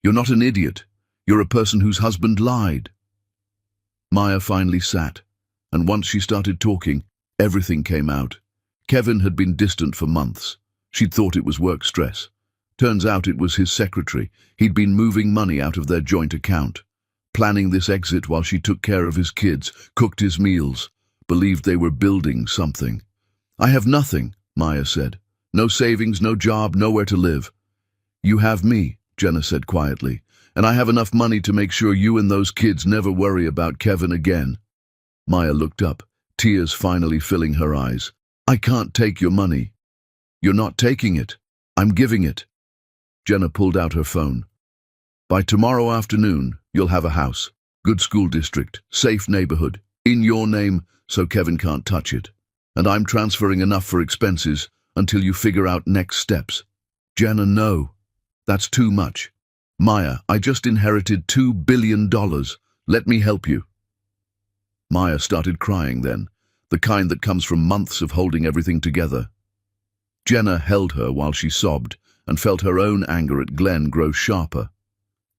You're not an idiot. You're a person whose husband lied. Maya finally sat, and once she started talking, everything came out. Kevin had been distant for months. She'd thought it was work stress. Turns out it was his secretary. He'd been moving money out of their joint account, planning this exit while she took care of his kids, cooked his meals, believed they were building something. I have nothing, Maya said. No savings, no job, nowhere to live. You have me, Jenna said quietly, and I have enough money to make sure you and those kids never worry about Kevin again. Maya looked up, tears finally filling her eyes. I can't take your money. You're not taking it. I'm giving it. Jenna pulled out her phone. By tomorrow afternoon, you'll have a house, good school district, safe neighborhood, in your name, so Kevin can't touch it. And I'm transferring enough for expenses until you figure out next steps. Jenna, no. That's too much. Maya, I just inherited $2 billion. Let me help you. Maya started crying then, the kind that comes from months of holding everything together. Jenna held her while she sobbed and felt her own anger at Glenn grow sharper.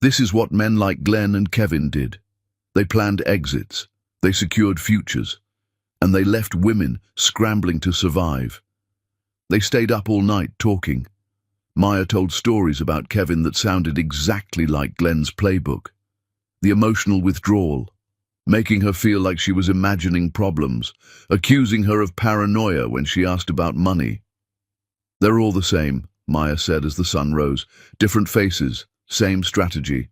This is what men like Glenn and Kevin did. They planned exits, they secured futures, and they left women scrambling to survive. They stayed up all night talking. Maya told stories about Kevin that sounded exactly like Glenn's playbook. The emotional withdrawal, making her feel like she was imagining problems, accusing her of paranoia when she asked about money. They're all the same, Maya said as the sun rose. Different faces, same strategy.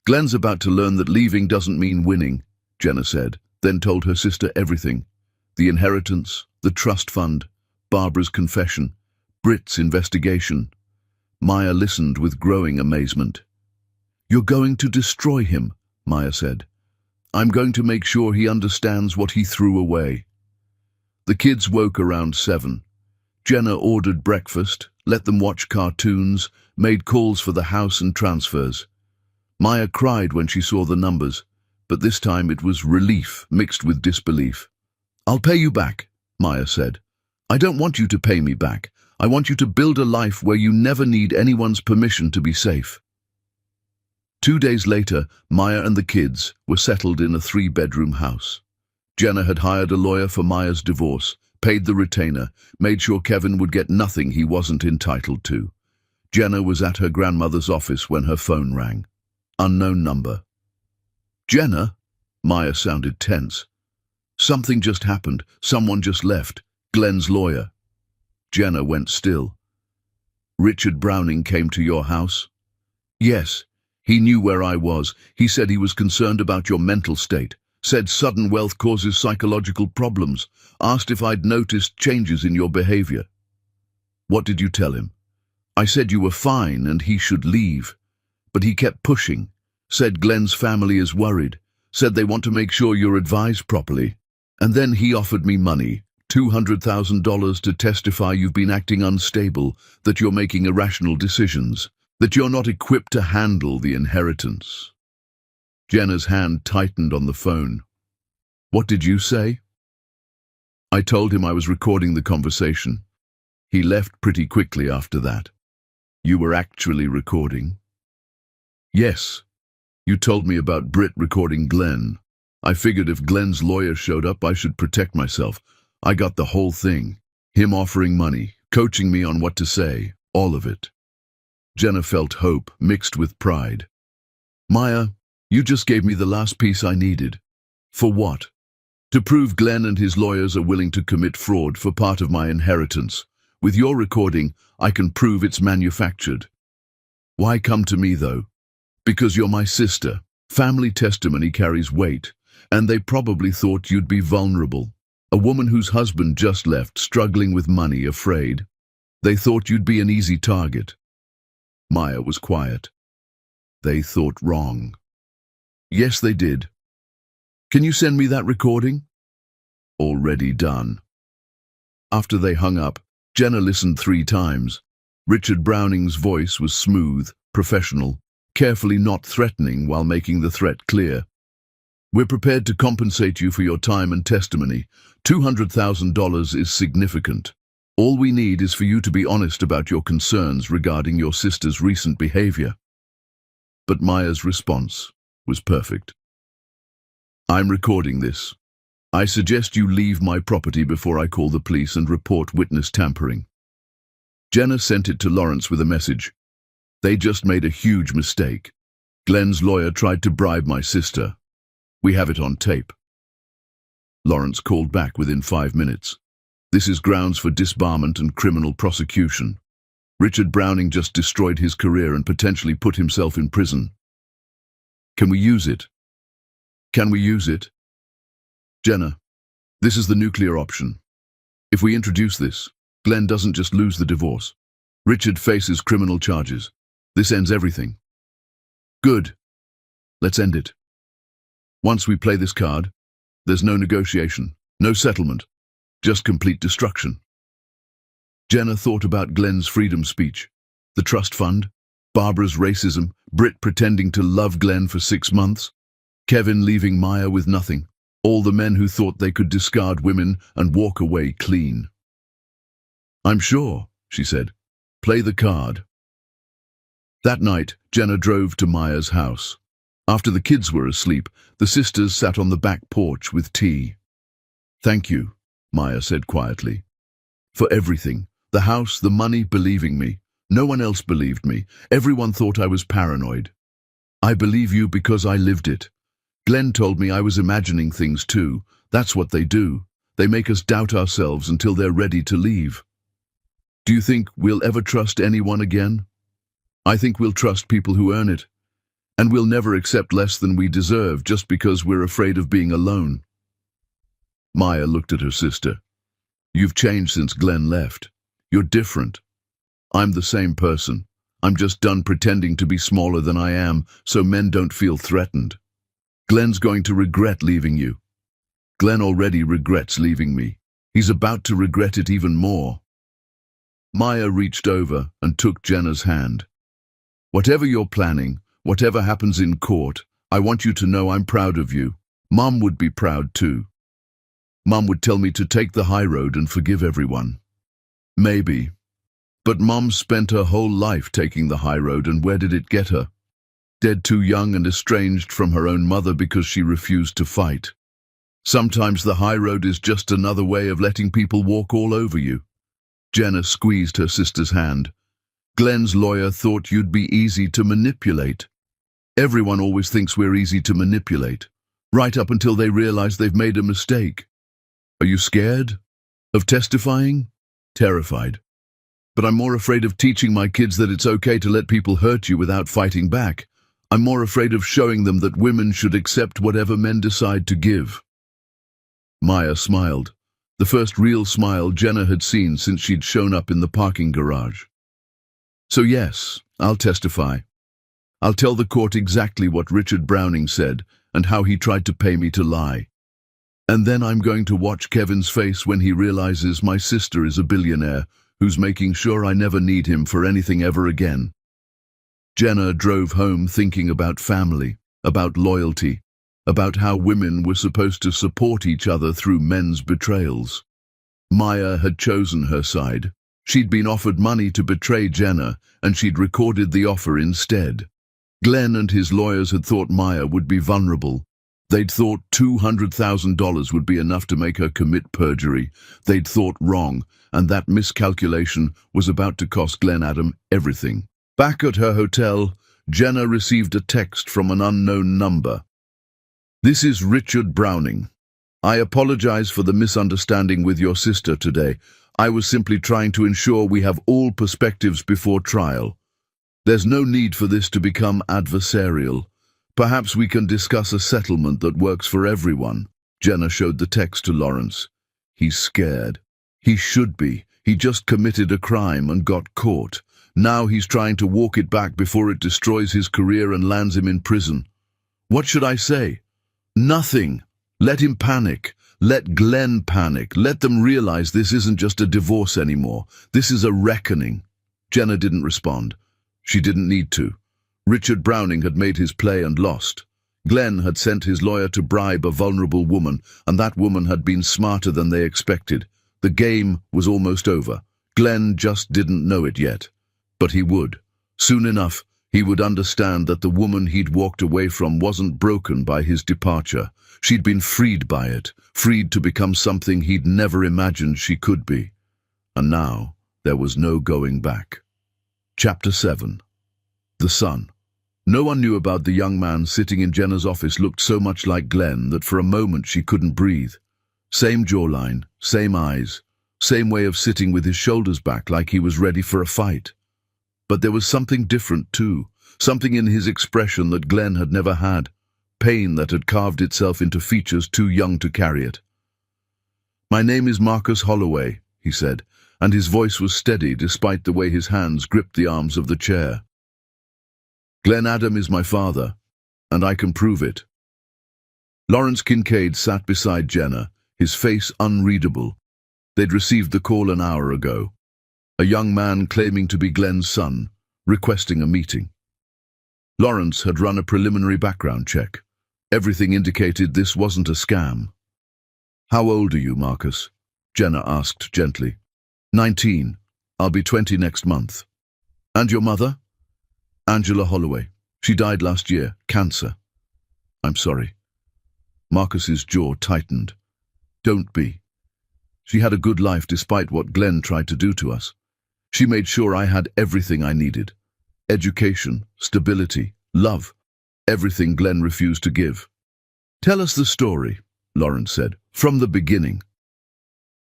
Glenn's about to learn that leaving doesn't mean winning, Jenna said, then told her sister everything. The inheritance, the trust fund, Barbara's confession, Britt's investigation. Maya listened with growing amazement. You're going to destroy him, Maya said. I'm going to make sure he understands what he threw away. The kids woke around 7. Jenna ordered breakfast, let them watch cartoons, made calls for the house and transfers. Maya cried when she saw the numbers, but this time it was relief mixed with disbelief. I'll pay you back, Maya said. I don't want you to pay me back. I want you to build a life where you never need anyone's permission to be safe. 2 days later, Maya and the kids were settled in a 3-bedroom house. Jenna had hired a lawyer for Maya's divorce, paid the retainer, made sure Kevin would get nothing he wasn't entitled to. Jenna was at her grandmother's office when her phone rang. Unknown number. Jenna? Maya sounded tense. Something just happened. Someone just left. Glenn's lawyer. Jenna went still. Richard Browning came to your house? Yes. He knew where I was. He said he was concerned about your mental state. Said sudden wealth causes psychological problems. Asked if I'd noticed changes in your behavior. What did you tell him? I said you were fine and he should leave. But he kept pushing. Said Glenn's family is worried. Said they want to make sure you're advised properly. And then he offered me money, $200,000 to testify you've been acting unstable, that you're making irrational decisions, that you're not equipped to handle the inheritance. Jenna's hand tightened on the phone. What did you say? I told him I was recording the conversation. He left pretty quickly after that. You were actually recording? Yes. You told me about Britt recording Glenn. I figured if Glenn's lawyer showed up, I should protect myself. I got the whole thing. Him offering money, coaching me on what to say, all of it. Jenna felt hope mixed with pride. Maya, you just gave me the last piece I needed. For what? To prove Glenn and his lawyers are willing to commit fraud for part of my inheritance. With your recording, I can prove it's manufactured. Why come to me, though? Because you're my sister. Family testimony carries weight, and they probably thought you'd be vulnerable. A woman whose husband just left, struggling with money, afraid. They thought you'd be an easy target. Maya was quiet. They thought wrong. Yes, they did. Can you send me that recording? Already done. After they hung up, Jenna listened 3 times. Richard Browning's voice was smooth, professional, carefully not threatening while making the threat clear. We're prepared to compensate you for your time and testimony. $200,000 is significant. All we need is for you to be honest about your concerns regarding your sister's recent behavior. But Maya's response was perfect. I'm recording this. I suggest you leave my property before I call the police and report witness tampering. Jenna sent it to Lawrence with a message. They just made a huge mistake. Glenn's lawyer tried to bribe my sister. We have it on tape. Lawrence called back within 5 minutes. This is grounds for disbarment and criminal prosecution. Richard Browning just destroyed his career and potentially put himself in prison. Can we use it? Can we use it? Jenna, this is the nuclear option. If we introduce this, Glenn doesn't just lose the divorce. Richard faces criminal charges. This ends everything. Good. Let's end it. Once we play this card, there's no negotiation, no settlement, just complete destruction. Jenna thought about Glenn's freedom speech, the trust fund, Barbara's racism, Britt pretending to love Glenn for 6 months, Kevin leaving Maya with nothing, all the men who thought they could discard women and walk away clean. I'm sure, she said. Play the card. That night, Jenna drove to Maya's house. After the kids were asleep, the sisters sat on the back porch with tea. Thank you, Maya said quietly. For everything. The house, the money, believing me. No one else believed me. Everyone thought I was paranoid. I believe you because I lived it. Glenn told me I was imagining things too. That's what they do. They make us doubt ourselves until they're ready to leave. Do you think we'll ever trust anyone again? I think we'll trust people who earn it. And we'll never accept less than we deserve just because we're afraid of being alone. Maya looked at her sister. You've changed since Glenn left. You're different. I'm the same person. I'm just done pretending to be smaller than I am so men don't feel threatened. Glenn's going to regret leaving you. Glenn already regrets leaving me. He's about to regret it even more. Maya reached over and took Jenna's hand. Whatever you're planning, whatever happens in court, I want you to know I'm proud of you. Mom would be proud too. Mom would tell me to take the high road and forgive everyone. Maybe. But Mom spent her whole life taking the high road, and where did it get her? Dead too young and estranged from her own mother because she refused to fight. Sometimes the high road is just another way of letting people walk all over you. Jenna squeezed her sister's hand. Glenn's lawyer thought you'd be easy to manipulate. Everyone always thinks we're easy to manipulate, right up until they realize they've made a mistake. Are you scared? Of testifying? Terrified. But I'm more afraid of teaching my kids that it's okay to let people hurt you without fighting back. I'm more afraid of showing them that women should accept whatever men decide to give. Maya smiled, the first real smile Jenna had seen since she'd shown up in the parking garage. So yes, I'll testify. I'll tell the court exactly what Richard Browning said and how he tried to pay me to lie. And then I'm going to watch Kevin's face when he realizes my sister is a billionaire who's making sure I never need him for anything ever again. Jenna drove home thinking about family, about loyalty, about how women were supposed to support each other through men's betrayals. Maya had chosen her side. She'd been offered money to betray Jenna, and she'd recorded the offer instead. Glenn and his lawyers had thought Maya would be vulnerable. They'd thought $200,000 would be enough to make her commit perjury. They'd thought wrong, and that miscalculation was about to cost Glenn Adam everything. Back at her hotel, Jenna received a text from an unknown number. This is Richard Browning. I apologize for the misunderstanding with your sister today. I was simply trying to ensure we have all perspectives before trial. There's no need for this to become adversarial. Perhaps we can discuss a settlement that works for everyone. Jenna showed the text to Lawrence. He's scared. He should be. He just committed a crime and got caught. Now he's trying to walk it back before it destroys his career and lands him in prison. What should I say? Nothing. Let him panic. Let Glenn panic. Let them realize this isn't just a divorce anymore. This is a reckoning. Jenna didn't respond. She didn't need to. Richard Browning had made his play and lost. Glenn had sent his lawyer to bribe a vulnerable woman, and that woman had been smarter than they expected. The game was almost over. Glenn just didn't know it yet. But he would. Soon enough, he would understand that the woman he'd walked away from wasn't broken by his departure. She'd been freed by it, freed to become something he'd never imagined she could be. And now, there was no going back. Chapter 7. The Sun. No one knew about the young man sitting in Jenna's office looked so much like Glenn that for a moment she couldn't breathe. Same jawline, same eyes, same way of sitting with his shoulders back like he was ready for a fight. But there was something different too, something in his expression that Glenn had never had. pain that had carved itself into features too young to carry it. "My name is Marcus Holloway," he said, and his voice was steady despite the way his hands gripped the arms of the chair. "Glenn Adam is my father, and I can prove it." Lawrence Kincaid sat beside Jenna, his face unreadable. They'd received the call an hour ago. A young man claiming to be Glenn's son, requesting a meeting. Lawrence had run a preliminary background check. Everything indicated this wasn't a scam. "How old are you, Marcus?" Jenna asked gently. 19. I'll be 20 next month." "And your mother?" "Angela Holloway. She died last year, cancer." "I'm sorry." Marcus's jaw tightened. "Don't be. She had a good life despite what Glenn tried to do to us. She made sure I had everything I needed. Education, stability, love. Everything Glenn refused to give." "Tell us the story," Lawrence said, "from the beginning."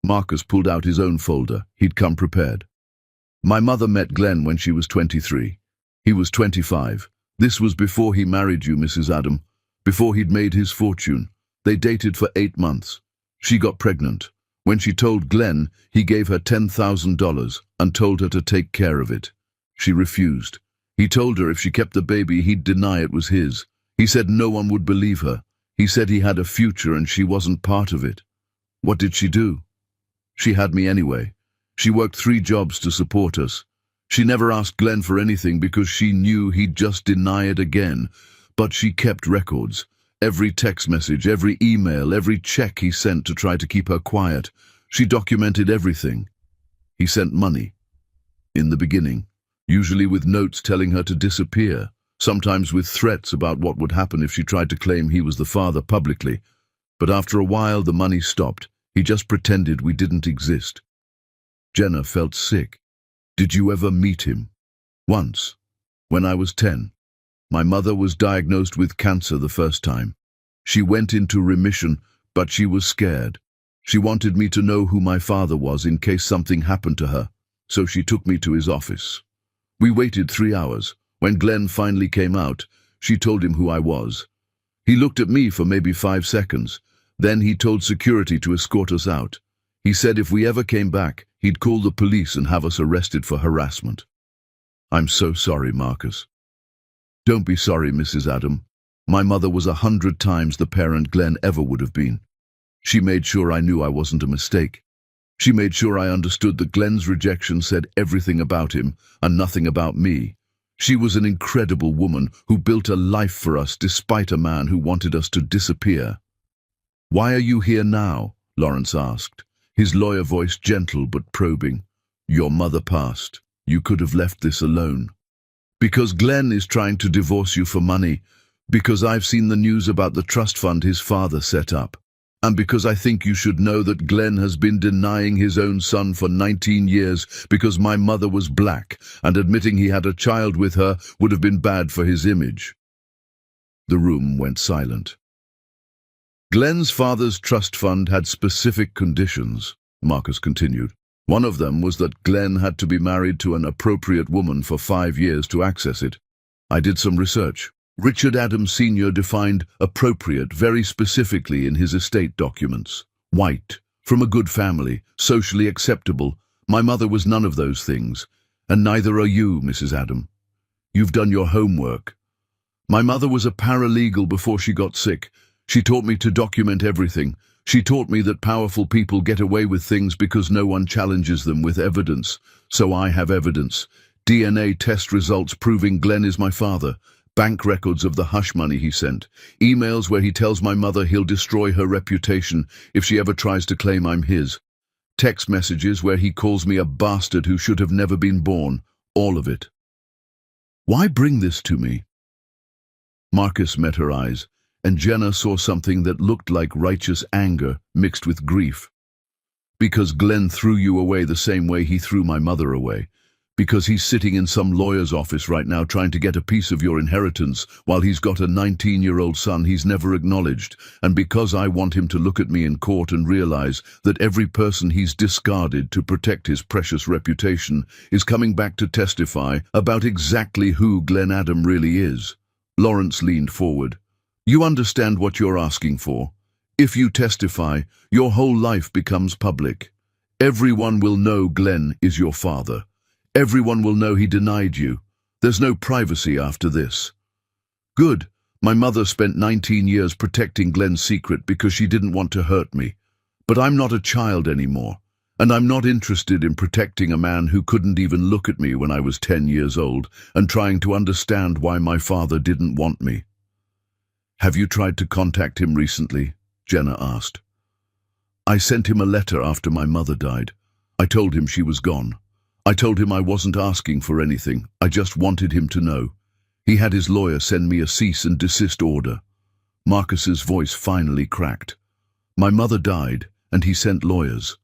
Marcus pulled out his own folder. He'd come prepared. "My mother met Glenn when she was 23. He was 25. This was before he married you, Mrs. Adam. Before he'd made his fortune. They dated for 8 months. She got pregnant. When she told Glenn, he gave her $10,000 and told her to take care of it. She refused. He told her if she kept the baby, he'd deny it was his. He said no one would believe her. He said he had a future and she wasn't part of it. What did she do? She had me anyway. She worked 3 jobs to support us. She never asked Glenn for anything because she knew he'd just deny it again. But she kept records. Every text message, every email, every check he sent to try to keep her quiet. She documented everything. He sent money. In the beginning, usually with notes telling her to disappear, sometimes with threats about what would happen if she tried to claim he was the father publicly. But after a while, the money stopped. He just pretended we didn't exist. Jenna felt sick. "Did you ever meet him?" "Once, when I was 10. My mother was diagnosed with cancer the first time. She went into remission, but she was scared. She wanted me to know who my father was in case something happened to her, so she took me to his office. We waited 3 hours. When Glenn finally came out, she told him who I was. He looked at me for maybe 5 seconds. Then he told security to escort us out. He said if we ever came back, he'd call the police and have us arrested for harassment." "I'm so sorry, Marcus." "Don't be sorry, Mrs. Adam. My mother was 100 times the parent Glenn ever would have been. She made sure I knew I wasn't a mistake. She made sure I understood that Glenn's rejection said everything about him and nothing about me. She was an incredible woman who built a life for us despite a man who wanted us to disappear." "Why are you here now?" Lawrence asked, his lawyer voice gentle but probing. "Your mother passed. You could have left this alone." "Because Glenn is trying to divorce you for money. Because I've seen the news about the trust fund his father set up. And because I think you should know that Glenn has been denying his own son for 19 years because my mother was black, and admitting he had a child with her would have been bad for his image." The room went silent. "Glenn's father's trust fund had specific conditions," Marcus continued. "One of them was that Glenn had to be married to an appropriate woman for 5 years to access it. I did some research. Richard Adams Sr. defined appropriate very specifically in his estate documents. White, from a good family, socially acceptable. My mother was none of those things, and neither are you, Mrs. Adam. You've done your homework. My mother was a paralegal before she got sick. She taught me to document everything. She taught me that powerful people get away with things because no one challenges them with evidence. So I have evidence. DNA test results proving Glenn is my father. Bank records of the hush money he sent. Emails where he tells my mother he'll destroy her reputation if she ever tries to claim I'm his. Text messages where he calls me a bastard who should have never been born. All of it." "Why bring this to me?" Marcus met her eyes, and Jenna saw something that looked like righteous anger mixed with grief. "Because Glenn threw you away the same way he threw my mother away. Because he's sitting in some lawyer's office right now trying to get a piece of your inheritance while he's got a 19-year-old son he's never acknowledged. And because I want him to look at me in court and realize that every person he's discarded to protect his precious reputation is coming back to testify about exactly who Glenn Adam really is." Lawrence leaned forward. You understand what you're asking for? If you testify, your whole life becomes public. Everyone will know Glenn is your father. Everyone will know he denied you. There's no privacy after this. Good. My mother spent 19 years protecting Glenn's secret because she didn't want to hurt me. But I'm not a child anymore, and I'm not interested in protecting a man who couldn't even look at me when I was 10 years old and trying to understand why my father didn't want me. Have you tried to contact him recently? Jenna asked. I sent him a letter after my mother died. I told him she was gone. I told him I wasn't asking for anything. I just wanted him to know. He had his lawyer send me a cease and desist order. Marcus's voice finally cracked. My mother died, and he sent lawyers.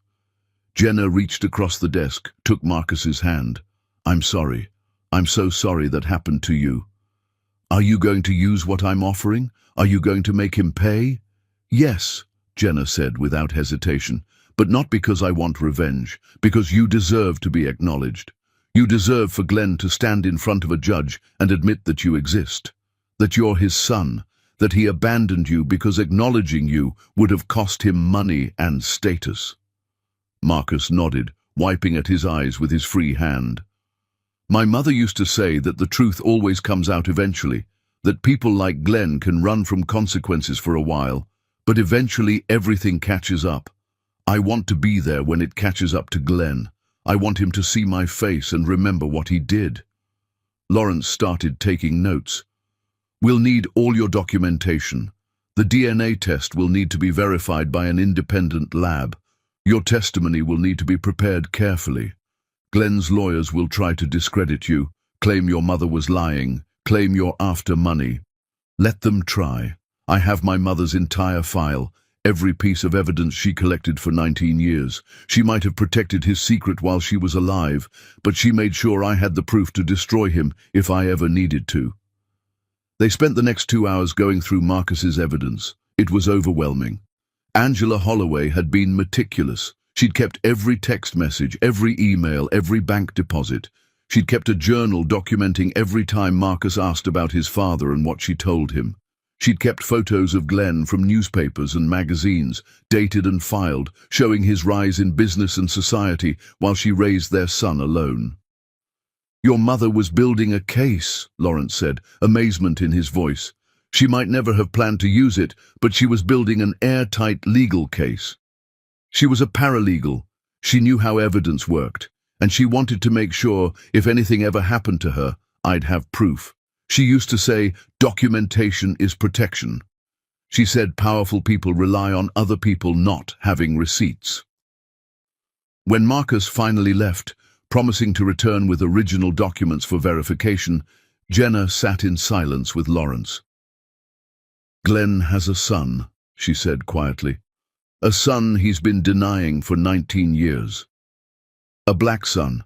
Jenna reached across the desk, took Marcus's hand. I'm sorry. I'm so sorry that happened to you. Are you going to use what I'm offering? Are you going to make him pay? Yes, Jenna said without hesitation, but not because I want revenge, because you deserve to be acknowledged. You deserve for Glenn to stand in front of a judge and admit that you exist, that you're his son, that he abandoned you because acknowledging you would have cost him money and status. Marcus nodded, wiping at his eyes with his free hand. My mother used to say that the truth always comes out eventually, that people like Glenn can run from consequences for a while, but eventually everything catches up. I want to be there when it catches up to Glenn. I want him to see my face and remember what he did. Lawrence started taking notes. We'll need all your documentation. The DNA test will need to be verified by an independent lab. Your testimony will need to be prepared carefully. Glenn's lawyers will try to discredit you, claim your mother was lying, claim you're after money. Let them try. I have my mother's entire file, every piece of evidence she collected for 19 years. She might have protected his secret while she was alive, but she made sure I had the proof to destroy him if I ever needed to. They spent the next 2 hours going through Marcus's evidence. It was overwhelming. Angela Holloway had been meticulous. She'd kept every text message, every email, every bank deposit. She'd kept a journal documenting every time Marcus asked about his father and what she told him. She'd kept photos of Glenn from newspapers and magazines, dated and filed, showing his rise in business and society while she raised their son alone. Your mother was building a case, Lawrence said, amazement in his voice. She might never have planned to use it, but she was building an airtight legal case. She was a paralegal. She knew how evidence worked, and she wanted to make sure if anything ever happened to her, I'd have proof. She used to say, documentation is protection. She said powerful people rely on other people not having receipts. When Marcus finally left, promising to return with original documents for verification, Jenna sat in silence with Lawrence. Glenn has a son, she said quietly. A son he's been denying for 19 years. A black son.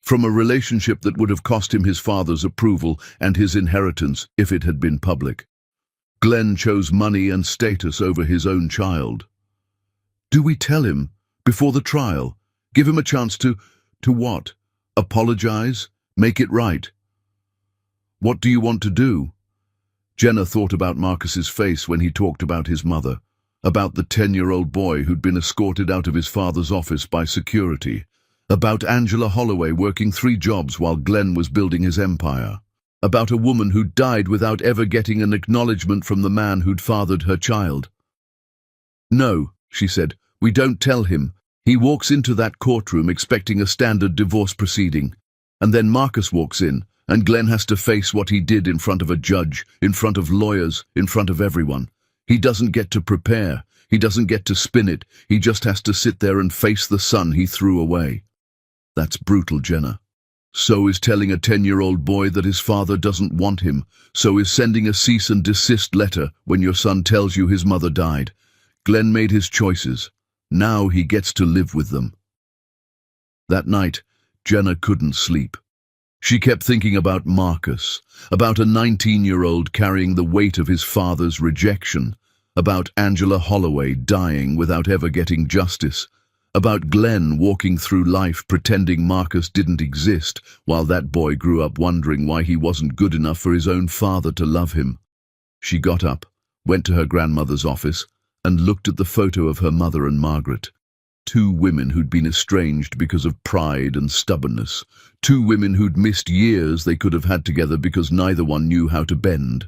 From a relationship that would have cost him his father's approval and his inheritance if it had been public. Glenn chose money and status over his own child. Do we tell him, before the trial, give him a chance to what? Apologize? Make it right? What do you want to do? Jenna thought about Marcus's face when he talked about his mother, about the 10-year-old boy who'd been escorted out of his father's office by security, about Angela Holloway working 3 jobs while Glenn was building his empire, about a woman who died without ever getting an acknowledgement from the man who'd fathered her child. No, she said, we don't tell him. He walks into that courtroom expecting a standard divorce proceeding, and then Marcus walks in, and Glenn has to face what he did in front of a judge, in front of lawyers, in front of everyone. He doesn't get to prepare. He doesn't get to spin it. He just has to sit there and face the son he threw away. That's brutal, Jenna. So is telling a 10-year-old boy that his father doesn't want him. So is sending a cease and desist letter when your son tells you his mother died. Glenn made his choices. Now he gets to live with them. That night, Jenna couldn't sleep. She kept thinking about Marcus, about a 19-year-old carrying the weight of his father's rejection, about Angela Holloway dying without ever getting justice, about Glenn walking through life pretending Marcus didn't exist while that boy grew up wondering why he wasn't good enough for his own father to love him. She got up, went to her grandmother's office, and looked at the photo of her mother and Margaret. Two women who'd been estranged because of pride and stubbornness. Two women who'd missed years they could have had together because neither one knew how to bend.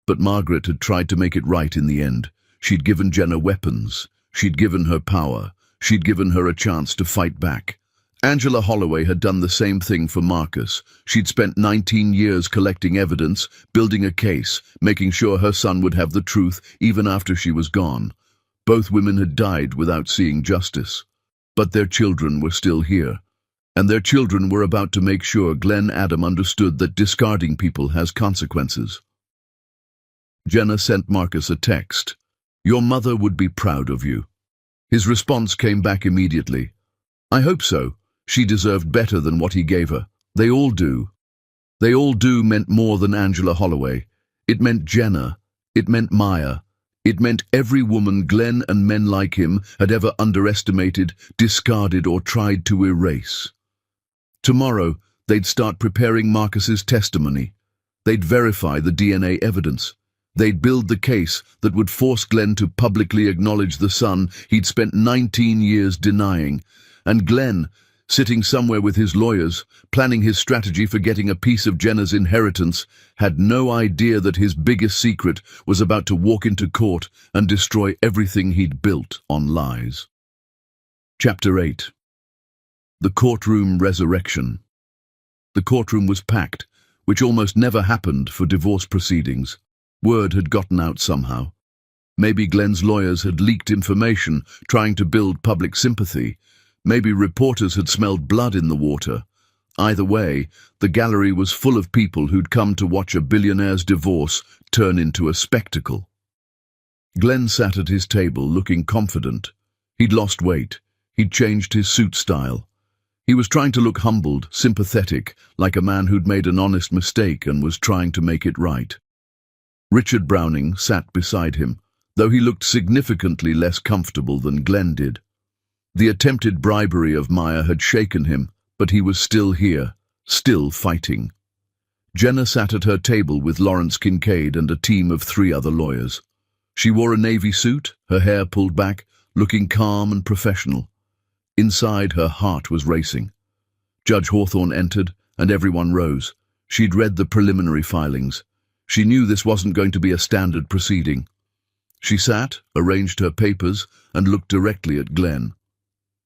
But Margaret had tried to make it right in the end. She'd given Jenna weapons. She'd given her power. She'd given her a chance to fight back. Angela Holloway had done the same thing for Marcus. She'd spent 19 years collecting evidence, building a case, making sure her son would have the truth even after she was gone. Both women had died without seeing justice. But their children were still here. And their children were about to make sure Glenn Adam understood that discarding people has consequences. Jenna sent Marcus a text. "Your mother would be proud of you." His response came back immediately. "I hope so. She deserved better than what he gave her. They all do." They all do meant more than Angela Holloway. It meant Jenna. It meant Maya. It meant every woman Glenn and men like him had ever underestimated, discarded, or tried to erase. Tomorrow, they'd start preparing Marcus's testimony. They'd verify the DNA evidence. They'd build the case that would force Glenn to publicly acknowledge the son he'd spent 19 years denying. And Glenn, sitting somewhere with his lawyers, planning his strategy for getting a piece of Jenna's inheritance, had no idea that his biggest secret was about to walk into court and destroy everything he'd built on lies. Chapter 8. The Courtroom Resurrection. The courtroom was packed, which almost never happened for divorce proceedings. Word had gotten out somehow. Maybe Glenn's lawyers had leaked information, trying to build public sympathy. Maybe reporters had smelled blood in the water. Either way, the gallery was full of people who'd come to watch a billionaire's divorce turn into a spectacle. Glenn sat at his table looking confident. He'd lost weight. He'd changed his suit style. He was trying to look humbled, sympathetic, like a man who'd made an honest mistake and was trying to make it right. Richard Browning sat beside him, though he looked significantly less comfortable than Glenn did. The attempted bribery of Maya had shaken him, but he was still here, still fighting. Jenna sat at her table with Lawrence Kincaid and a team of 3 other lawyers. She wore a navy suit, her hair pulled back, looking calm and professional. Inside, her heart was racing. Judge Hawthorne entered, and everyone rose. She'd read the preliminary filings. She knew this wasn't going to be a standard proceeding. She sat, arranged her papers, and looked directly at Glenn.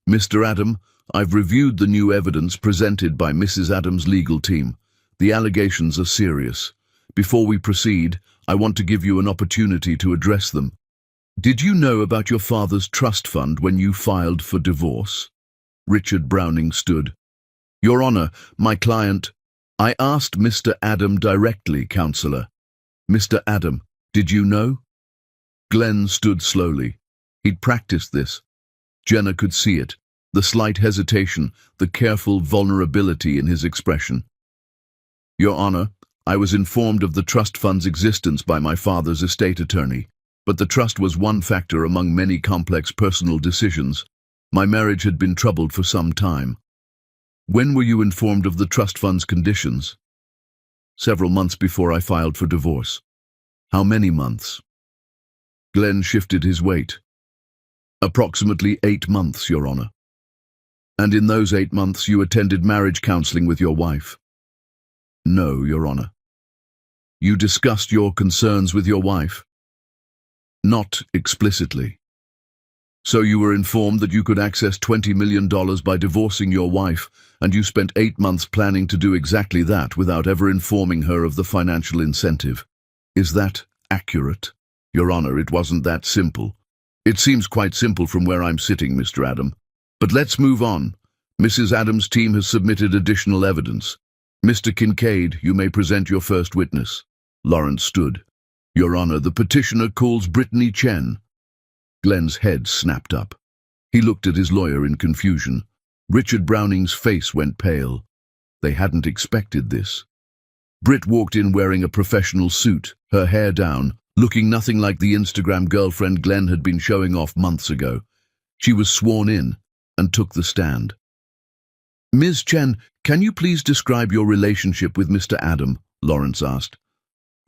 "Mr. Adam, I've reviewed the new evidence presented by Mrs. Adams' legal team. The allegations are serious. Before we proceed, I want to give you an opportunity to address them. Did you know about your father's trust fund when you filed for divorce?" Richard Browning stood. "Your Honor, my client—" "I asked Mr. Adam directly, Counselor. Mr. Adam, did you know?" Glenn stood slowly. He'd practiced this. Jenna could see it, the slight hesitation, the careful vulnerability in his expression. "Your Honor, I was informed of the trust fund's existence by my father's estate attorney, but the trust was one factor among many complex personal decisions. My marriage had been troubled for some time." "When were you informed of the trust fund's conditions?" "Several months before I filed for divorce." "How many months?" Glenn shifted his weight. "Approximately 8 months, Your Honor." "And in those 8 months you attended marriage counseling with your wife?" "No, Your Honor." "You discussed your concerns with your wife?" "Not explicitly." "So you were informed that you could access $20 million by divorcing your wife, and you spent 8 months planning to do exactly that without ever informing her of the financial incentive. Is that accurate?" "Your Honor, it wasn't that simple." "It seems quite simple from where I'm sitting, Mr. Adam. But let's move on. Mrs. Adams' team has submitted additional evidence. Mr. Kincaid, you may present your first witness." Lawrence stood. "Your Honor, the petitioner calls Brittany Chen." Glenn's head snapped up. He looked at his lawyer in confusion. Richard Browning's face went pale. They hadn't expected this. Britt walked in wearing a professional suit, her hair down, looking nothing like the Instagram girlfriend Glenn had been showing off months ago. She was sworn in and took the stand. "Ms. Chen, can you please describe your relationship with Mr. Adam?" Lawrence asked.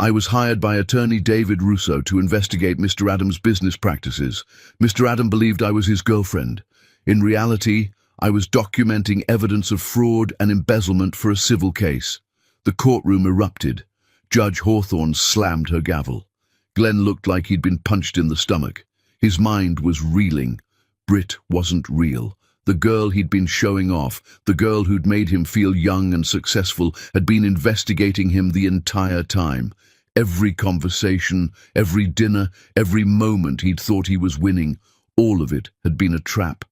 I was hired by attorney David Russo to investigate Mr. Adams' business practices. Mr. Adam believed I was his girlfriend. In reality, I was documenting evidence of fraud and embezzlement for a civil case. The courtroom erupted. Judge Hawthorne slammed her gavel. Glenn looked like he'd been punched in the stomach. His mind was reeling. Britt wasn't real. The girl he'd been showing off, the girl who'd made him feel young and successful, had been investigating him the entire time. Every conversation, every dinner, every moment he'd thought he was winning, all of it had been a trap.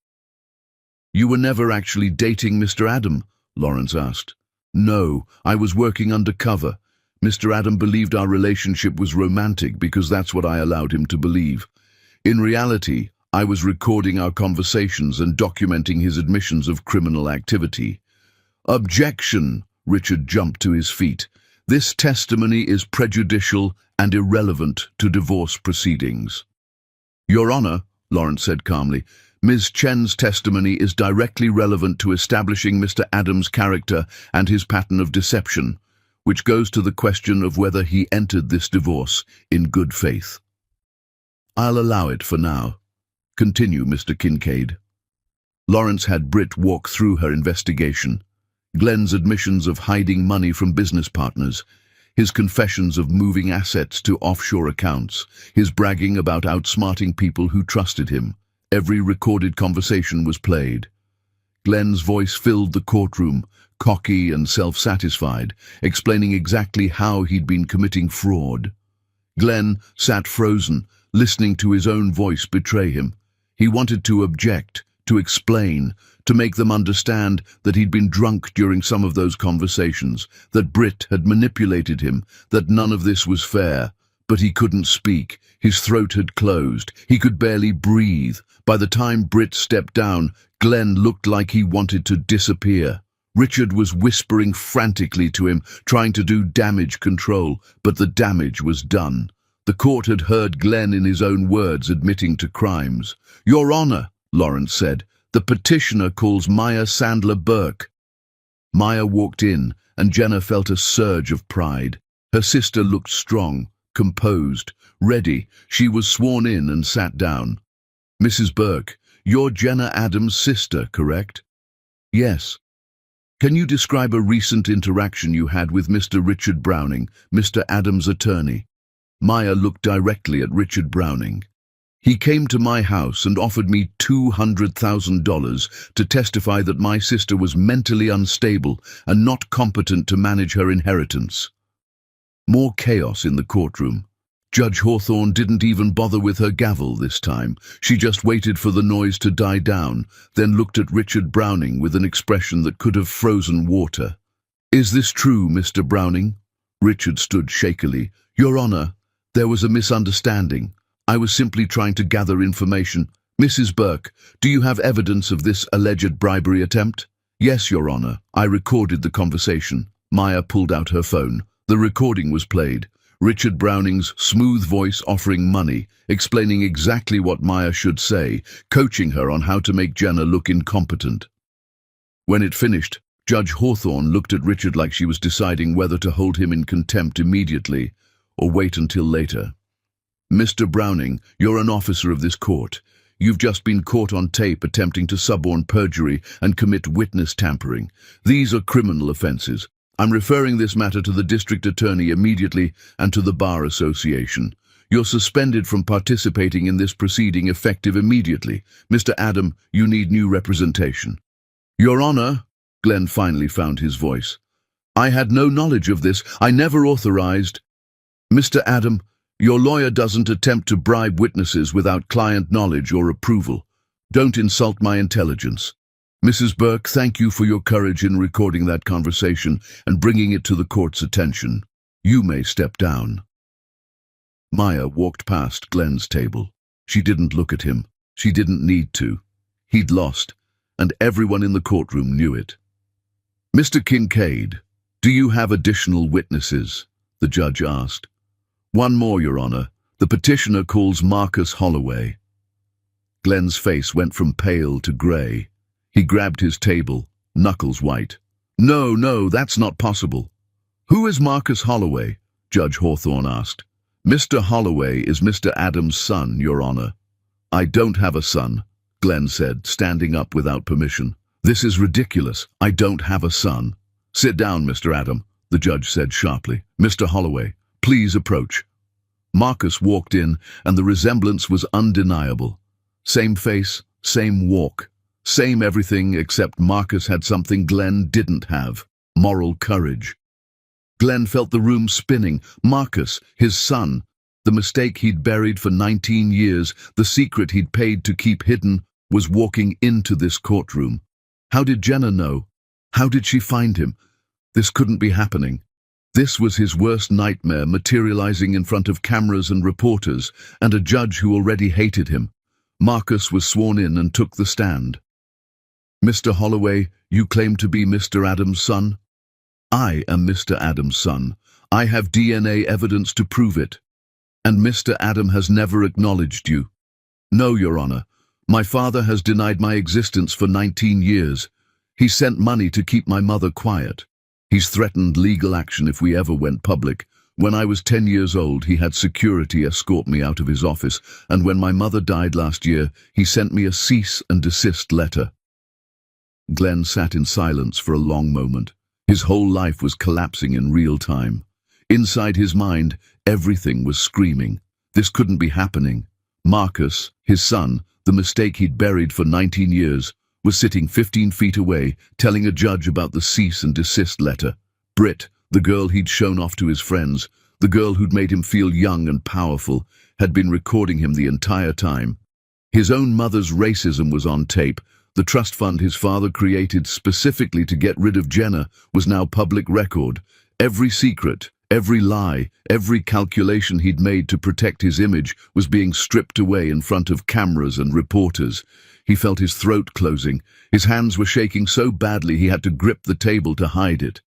"You were never actually dating Mr. Adam?" Lawrence asked. "No, I was working undercover. Mr. Adam believed our relationship was romantic because that's what I allowed him to believe. In reality, I was recording our conversations and documenting his admissions of criminal activity." "Objection!" Richard jumped to his feet. "This testimony is prejudicial and irrelevant to divorce proceedings." "Your Honor," Lawrence said calmly, "Ms. Chen's testimony is directly relevant to establishing Mr. Adams' character and his pattern of deception, which goes to the question of whether he entered this divorce in good faith." "I'll allow it for now. Continue, Mr. Kincaid." Lawrence had Britt walk through her investigation. Glenn's admissions of hiding money from business partners, his confessions of moving assets to offshore accounts, his bragging about outsmarting people who trusted him. Every recorded conversation was played. Glenn's voice filled the courtroom, cocky and self-satisfied, explaining exactly how he'd been committing fraud. Glenn sat frozen, listening to his own voice betray him. He wanted to object, to explain, to make them understand that he'd been drunk during some of those conversations, that Britt had manipulated him, that none of this was fair. But he couldn't speak. His throat had closed. He could barely breathe. By the time Britt stepped down, Glenn looked like he wanted to disappear. Richard was whispering frantically to him, trying to do damage control, but the damage was done. The court had heard Glenn in his own words admitting to crimes. "Your Honor," Lawrence said, "the petitioner calls Maya Sandler Burke." Maya walked in, and Jenna felt a surge of pride. Her sister looked strong, composed, ready. She was sworn in and sat down. "Mrs. Burke, you're Jenna Adams' sister, correct?" "Yes." "Can you describe a recent interaction you had with Mr. Richard Browning, Mr. Adams' attorney?" Maya looked directly at Richard Browning. "He came to my house and offered me $200,000 to testify that my sister was mentally unstable and not competent to manage her inheritance." More chaos in the courtroom. Judge Hawthorne didn't even bother with her gavel this time. She just waited for the noise to die down, then looked at Richard Browning with an expression that could have frozen water. "Is this true, Mr. Browning?" Richard stood shakily. "Your Honor, there was a misunderstanding. I was simply trying to gather information. Mrs. Burke, do you have evidence of this alleged bribery attempt?" "Yes, Your Honor. I recorded the conversation." Maya pulled out her phone. The recording was played. Richard Browning's smooth voice offering money, explaining exactly what Maya should say, coaching her on how to make Jenna look incompetent. When it finished, Judge Hawthorne looked at Richard like she was deciding whether to hold him in contempt immediately or wait until later. "Mr. Browning, you're an officer of this court. You've just been caught on tape attempting to suborn perjury and commit witness tampering. These are criminal offenses. I'm referring this matter to the district attorney immediately and to the Bar Association. You're suspended from participating in this proceeding effective immediately. Mr. Adam, you need new representation." "Your Honor," Glenn finally found his voice. "I had no knowledge of this. I never authorized." "Mr. Adam, your lawyer doesn't attempt to bribe witnesses without client knowledge or approval. Don't insult my intelligence. Mrs. Burke, thank you for your courage in recording that conversation and bringing it to the court's attention. You may step down." Maya walked past Glenn's table. She didn't look at him. She didn't need to. He'd lost, and everyone in the courtroom knew it. "Mr. Kincaid, do you have additional witnesses?" the judge asked. "One more, Your Honor. The petitioner calls Marcus Holloway." Glenn's face went from pale to grey. He grabbed his table, knuckles white. No, that's not possible." "Who is Marcus Holloway?" Judge Hawthorne asked. Mr. Holloway is Mr. Adams' son, Your Honor. I don't have a son, Glenn said, standing up without permission. This is ridiculous. I don't have a son. Sit down, Mr. Adam, the judge said sharply. Mr. Holloway, please approach. Marcus walked in, and the resemblance was undeniable. Same face, same walk, same everything, except Marcus had something Glenn didn't have: moral courage. Glenn felt the room spinning. Marcus, his son, the mistake he'd buried for 19 years, the secret he'd paid to keep hidden, was walking into this courtroom. How did Jenna know? How did she find him? This couldn't be happening. This was his worst nightmare, materializing in front of cameras and reporters, and a judge who already hated him. Marcus was sworn in and took the stand. Mr. Holloway, you claim to be Mr. Adams' son? I am Mr. Adams' son. I have DNA evidence to prove it. And Mr. Adam has never acknowledged you. No, Your Honor. My father has denied my existence for 19 years. He sent money to keep my mother quiet. He's threatened legal action if we ever went public. When I was 10 years old, he had security escort me out of his office, and when my mother died last year, he sent me a cease and desist letter. Glenn sat in silence for a long moment. His whole life was collapsing in real time. Inside his mind, everything was screaming. This couldn't be happening. Marcus, his son, the mistake he'd buried for 19 years, was sitting 15 feet away, telling a judge about the cease and desist letter. Britt, the girl he'd shown off to his friends, the girl who'd made him feel young and powerful, had been recording him the entire time. His own mother's racism was on tape. The trust fund his father created specifically to get rid of Jenna was now public record. Every secret, every lie, every calculation he'd made to protect his image was being stripped away in front of cameras and reporters. He felt his throat closing. His hands were shaking so badly he had to grip the table to hide it.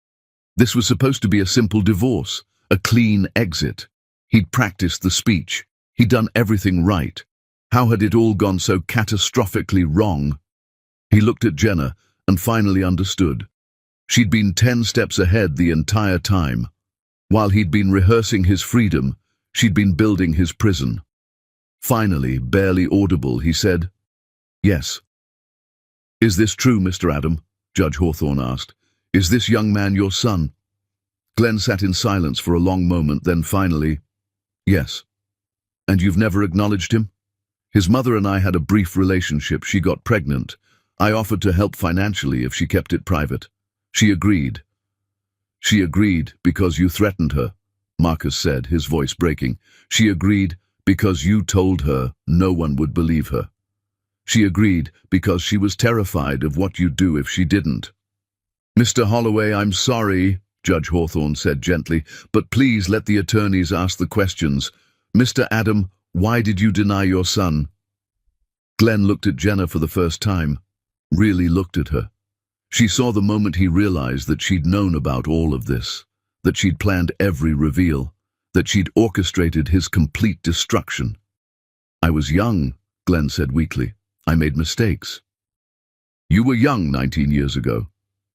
This was supposed to be a simple divorce, a clean exit. He'd practiced the speech. He'd done everything right. How had it all gone so catastrophically wrong? He looked at Jenna and finally understood. She'd been 10 steps ahead the entire time. While he'd been rehearsing his freedom, she'd been building his prison. Finally, barely audible, he said, "Yes." "Is this true, Mr. Adam?" Judge Hawthorne asked. "Is this young man your son?" Glenn sat in silence for a long moment, then finally, "Yes." "And you've never acknowledged him?" "His mother and I had a brief relationship. She got pregnant. I offered to help financially if she kept it private. She agreed." "She agreed because you threatened her," Marcus said, his voice breaking. "She agreed because you told her no one would believe her. She agreed because she was terrified of what you'd do if she didn't." "Mr. Holloway, I'm sorry," Judge Hawthorne said gently, "but please let the attorneys ask the questions. Mr. Adam, why did you deny your son?" Glenn looked at Jenna for the first time, really looked at her. She saw the moment he realized that she'd known about all of this, that she'd planned every reveal, that she'd orchestrated his complete destruction. "I was young," Glenn said weakly. "I made mistakes." "You were young 19 years ago,"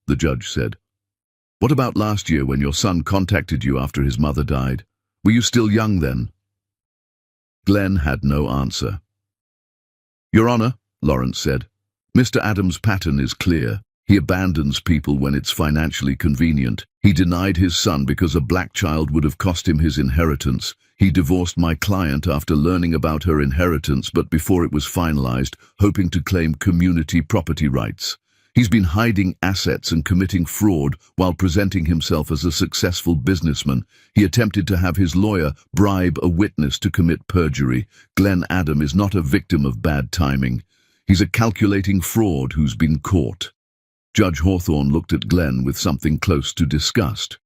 the judge said. "What about last year when your son contacted you after his mother died? Were you still young then?" Glenn had no answer. "Your Honor," Lawrence said, "Mr. Adams' pattern is clear. He abandons people when it's financially convenient. He denied his son because a black child would have cost him his inheritance. He divorced my client after learning about her inheritance, but before it was finalized, hoping to claim community property rights. He's been hiding assets and committing fraud while presenting himself as a successful businessman. He attempted to have his lawyer bribe a witness to commit perjury. Glenn Adam is not a victim of bad timing. He's a calculating fraud who's been caught." Judge Hawthorne looked at Glenn with something close to disgust.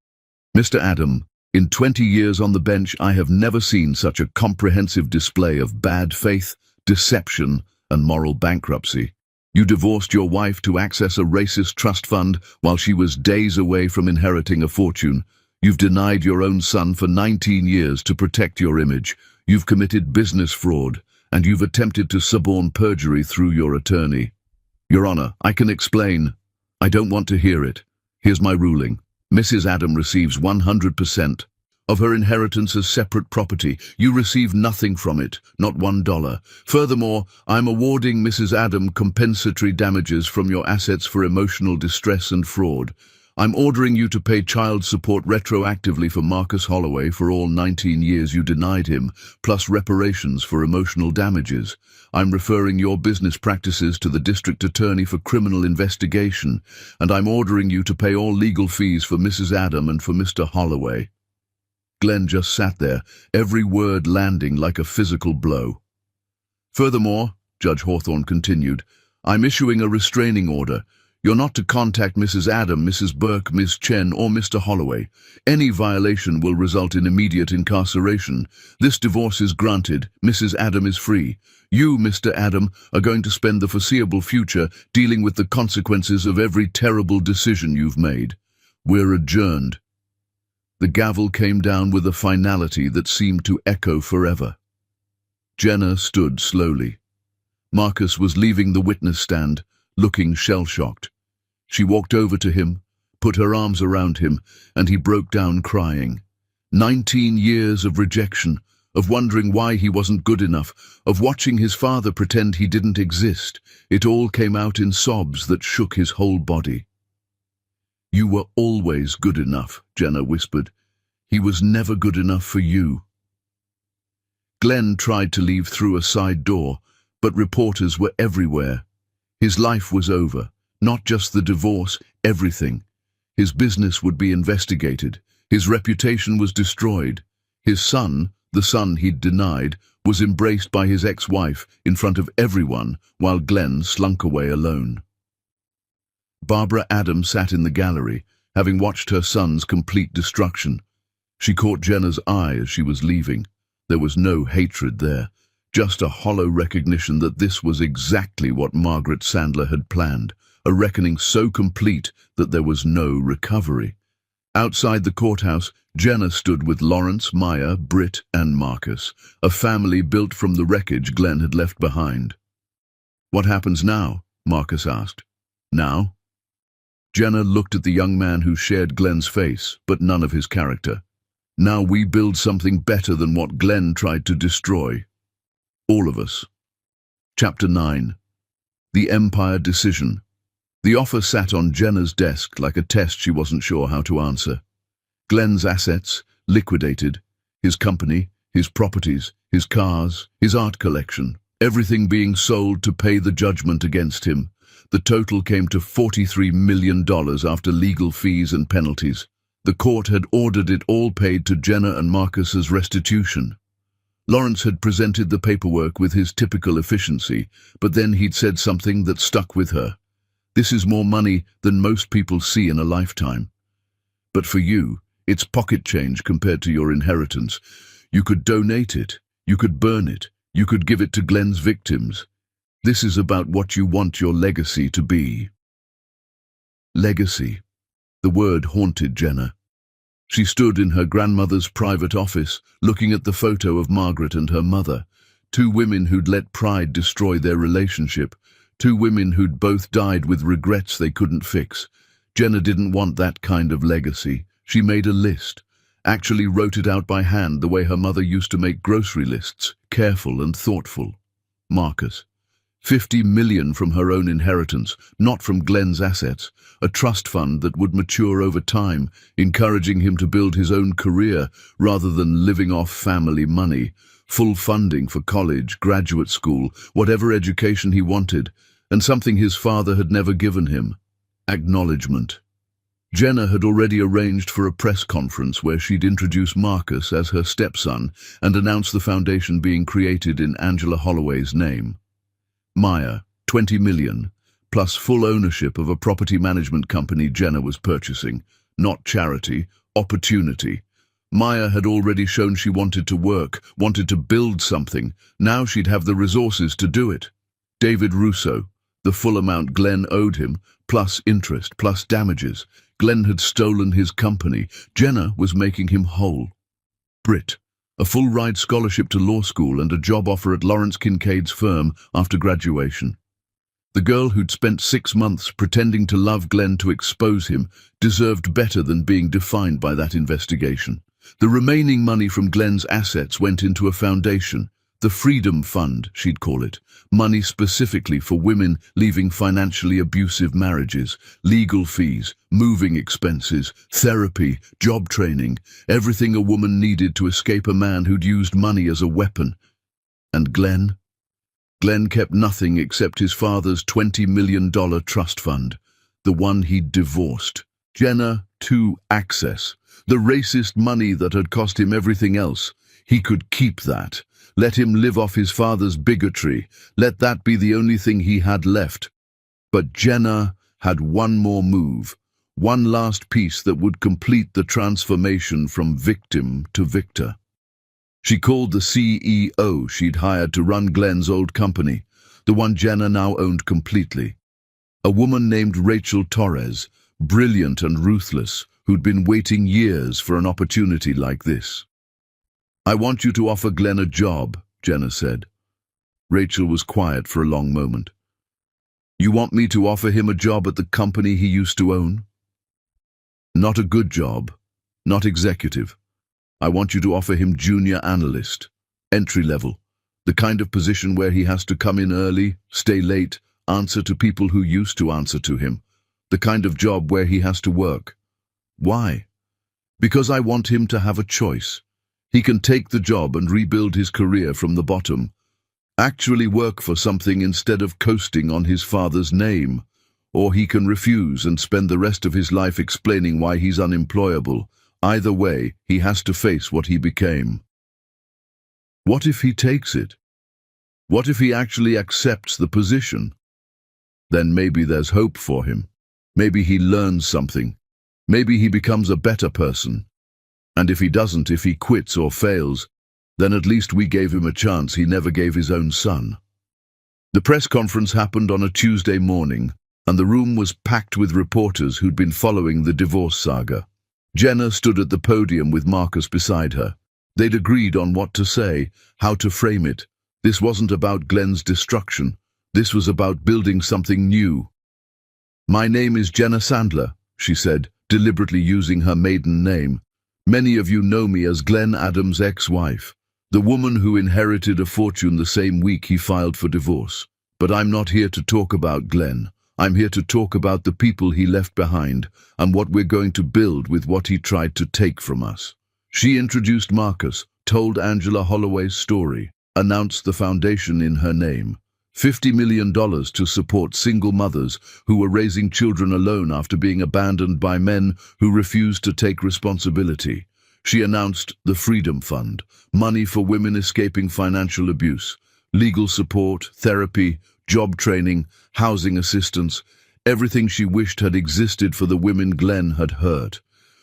"Mr. Adam, in 20 years on the bench, I have never seen such a comprehensive display of bad faith, deception, and moral bankruptcy. You divorced your wife to access a racist trust fund while she was days away from inheriting a fortune. You've denied your own son for 19 years to protect your image. You've committed business fraud, and you've attempted to suborn perjury through your attorney. Your Honor, I can explain. I don't want to hear it. Here's my ruling. Mrs. Adam receives 100%, of her inheritance as separate property. You receive nothing from it, not $1. Furthermore, I'm awarding Mrs. Adam compensatory damages from your assets for emotional distress and fraud. I'm ordering you to pay child support retroactively for Marcus Holloway for all 19 years you denied him, plus reparations for emotional damages. I'm referring your business practices to the district attorney for criminal investigation, and I'm ordering you to pay all legal fees for Mrs. Adam and for Mr. Holloway. Glenn just sat there, every word landing like a physical blow. Furthermore, Judge Hawthorne continued, I'm issuing a restraining order. You're not to contact Mrs. Adam, Mrs. Burke, Ms. Chen, or Mr. Holloway. Any violation will result in immediate incarceration. This divorce is granted. Mrs. Adam is free. You, Mr. Adam, are going to spend the foreseeable future dealing with the consequences of every terrible decision you've made. We're adjourned. The gavel came down with a finality that seemed to echo forever. Jenna stood slowly. Marcus was leaving the witness stand, looking shell-shocked. She walked over to him, put her arms around him, and he broke down crying. 19 years of rejection, of wondering why he wasn't good enough, of watching his father pretend he didn't exist. It all came out in sobs that shook his whole body. You were always good enough, Jenna whispered. He was never good enough for you. Glenn tried to leave through a side door, but reporters were everywhere. His life was over, not just the divorce, everything. His business would be investigated. His reputation was destroyed. His son, the son he'd denied, was embraced by his ex-wife in front of everyone while Glenn slunk away alone. Barbara Adams sat in the gallery, having watched her son's complete destruction. She caught Jenna's eye as she was leaving. There was no hatred there, just a hollow recognition that this was exactly what Margaret Sandler had planned, a reckoning so complete that there was no recovery. Outside the courthouse, Jenna stood with Lawrence, Maya, Britt, and Marcus, a family built from the wreckage Glenn had left behind. What happens now? Marcus asked. Now? Jenna looked at the young man who shared Glenn's face, but none of his character. Now we build something better than what Glenn tried to destroy. All of us. Chapter 9. The Empire Decision. The offer sat on Jenna's desk like a test she wasn't sure how to answer. Glenn's assets, liquidated. His company, his properties, his cars, his art collection. Everything being sold to pay the judgment against him. The total came to $43 million after legal fees and penalties. The court had ordered it all paid to Jenna and Marcus as restitution. Lawrence had presented the paperwork with his typical efficiency, but then he'd said something that stuck with her. This is more money than most people see in a lifetime. But for you, it's pocket change compared to your inheritance. You could donate it, you could burn it, you could give it to Glenn's victims. This is about what you want your legacy to be. Legacy. The word haunted Jenna. She stood in her grandmother's private office, looking at the photo of Margaret and her mother, two women who'd let pride destroy their relationship, two women who'd both died with regrets they couldn't fix. Jenna didn't want that kind of legacy. She made a list, actually wrote it out by hand the way her mother used to make grocery lists, careful and thoughtful. Marcus. $50 million from her own inheritance, not from Glenn's assets, a trust fund that would mature over time, encouraging him to build his own career rather than living off family money, full funding for college, graduate school, whatever education he wanted, and something his father had never given him. Acknowledgement. Jenna had already arranged for a press conference where she'd introduce Marcus as her stepson and announce the foundation being created in Angela Holloway's name. Maya, $20 million, plus full ownership of a property management company Jenna was purchasing. Not charity, opportunity. Maya had already shown she wanted to work, wanted to build something. Now she'd have the resources to do it. David Russo, the full amount Glenn owed him, plus interest, plus damages. Glenn had stolen his company. Jenna was making him whole. Britt. A full-ride scholarship to law school and a job offer at Lawrence Kincaid's firm after graduation. The girl who'd spent 6 months pretending to love Glenn to expose him deserved better than being defined by that investigation. The remaining money from Glenn's assets went into a foundation, the Freedom Fund, she'd call it, money specifically for women leaving financially abusive marriages, legal fees, moving expenses, therapy, job training, everything a woman needed to escape a man who'd used money as a weapon. And Glenn? Glenn kept nothing except his father's $20 million trust fund, the one he'd divorced. Jenna, to access. The racist money that had cost him everything else. He could keep that. Let him live off his father's bigotry. Let that be the only thing he had left. But Jenna had one more move, one last piece that would complete the transformation from victim to victor. She called the CEO she'd hired to run Glenn's old company, the one Jenna now owned completely. A woman named Rachel Torres, brilliant and ruthless, who'd been waiting years for an opportunity like this. "I want you to offer Glenn a job," Jenna said. Rachel was quiet for a long moment. "You want me to offer him a job at the company he used to own?" "Not a good job, not executive. I want you to offer him junior analyst, entry level, the kind of position where he has to come in early, stay late, answer to people who used to answer to him, the kind of job where he has to work." "Why?" "Because I want him to have a choice. He can take the job and rebuild his career from the bottom, actually work for something instead of coasting on his father's name, or he can refuse and spend the rest of his life explaining why he's unemployable. Either way, he has to face what he became." "What if he takes it? What if he actually accepts the position? Then maybe there's hope for him. Maybe he learns something. Maybe he becomes a better person. And if he doesn't, if he quits or fails, then at least we gave him a chance he never gave his own son." The press conference happened on a Tuesday morning, and the room was packed with reporters who'd been following the divorce saga. Jenna stood at the podium with Marcus beside her. They'd agreed on what to say, how to frame it. This wasn't about Glenn's destruction. This was about building something new. "My name is Jenna Sandler," she said, deliberately using her maiden name. "Many of you know me as Glenn Adams' ex-wife, the woman who inherited a fortune the same week he filed for divorce. But I'm not here to talk about Glenn. I'm here to talk about the people he left behind and what we're going to build with what he tried to take from us." She introduced Marcus, told Angela Holloway's story, announced the foundation in her name. $50 million to support single mothers who were raising children alone after being abandoned by men who refused to take responsibility. She announced the Freedom Fund, money for women escaping financial abuse, legal support, therapy, job training, housing assistance, everything she wished had existed for the women Glenn had hurt.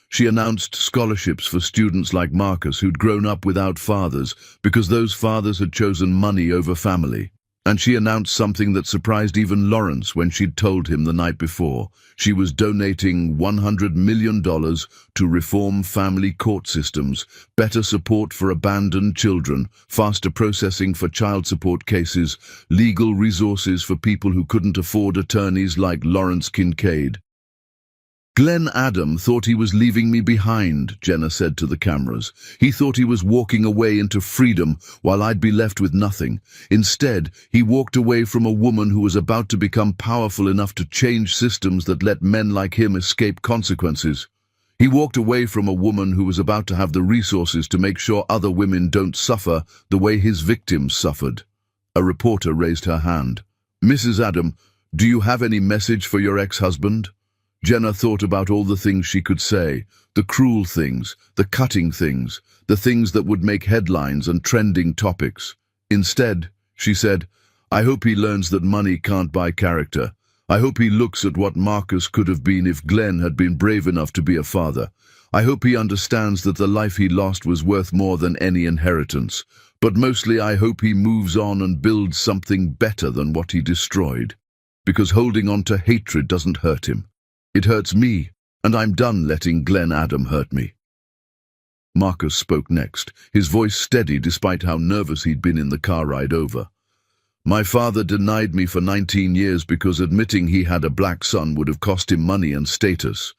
She announced scholarships for students like Marcus who'd grown up without fathers because those fathers had chosen money over family. And she announced something that surprised even Lawrence when she'd told him the night before. She was donating $100 million to reform family court systems, better support for abandoned children, faster processing for child support cases, legal resources for people who couldn't afford attorneys like Lawrence Kincaid. "Glenn Adam thought he was leaving me behind," Jenna said to the cameras. "He thought he was walking away into freedom while I'd be left with nothing. Instead, he walked away from a woman who was about to become powerful enough to change systems that let men like him escape consequences. He walked away from a woman who was about to have the resources to make sure other women don't suffer the way his victims suffered." A reporter raised her hand. "Mrs. Adam, do you have any message for your ex-husband?" Jenna thought about all the things she could say, the cruel things, the cutting things, the things that would make headlines and trending topics. Instead, she said, "I hope he learns that money can't buy character. I hope he looks at what Marcus could have been if Glenn had been brave enough to be a father. I hope he understands that the life he lost was worth more than any inheritance. But mostly I hope he moves on and builds something better than what he destroyed. Because holding on to hatred doesn't hurt him. It hurts me, and I'm done letting Glenn Adam hurt me." Marcus spoke next, his voice steady despite how nervous he'd been in the car ride over. "My father denied me for 19 years because admitting he had a black son would have cost him money and status.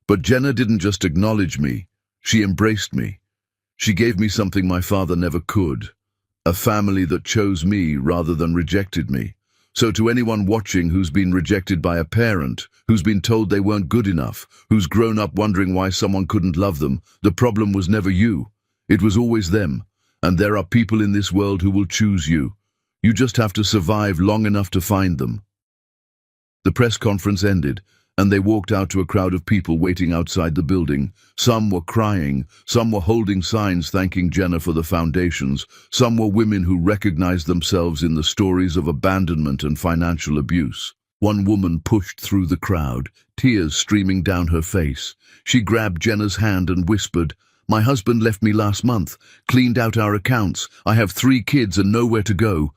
But Jenna didn't just acknowledge me, She embraced me. She gave me something my father never could. A family that chose me rather than rejected me. So to anyone watching who's been rejected by a parent, who's been told they weren't good enough, who's grown up wondering why someone couldn't love them, the problem was never you. It was always them. And there are people in this world who will choose you. You just have to survive long enough to find them. The press conference ended, and they walked out to a crowd of people waiting outside the building. Some were crying, some were holding signs thanking Jenna for the foundations, some were women who recognized themselves in the stories of abandonment and financial abuse. One woman pushed through the crowd, tears streaming down her face. She grabbed Jenna's hand and whispered, "My husband left me last month, cleaned out our accounts. I have 3 kids and nowhere to go.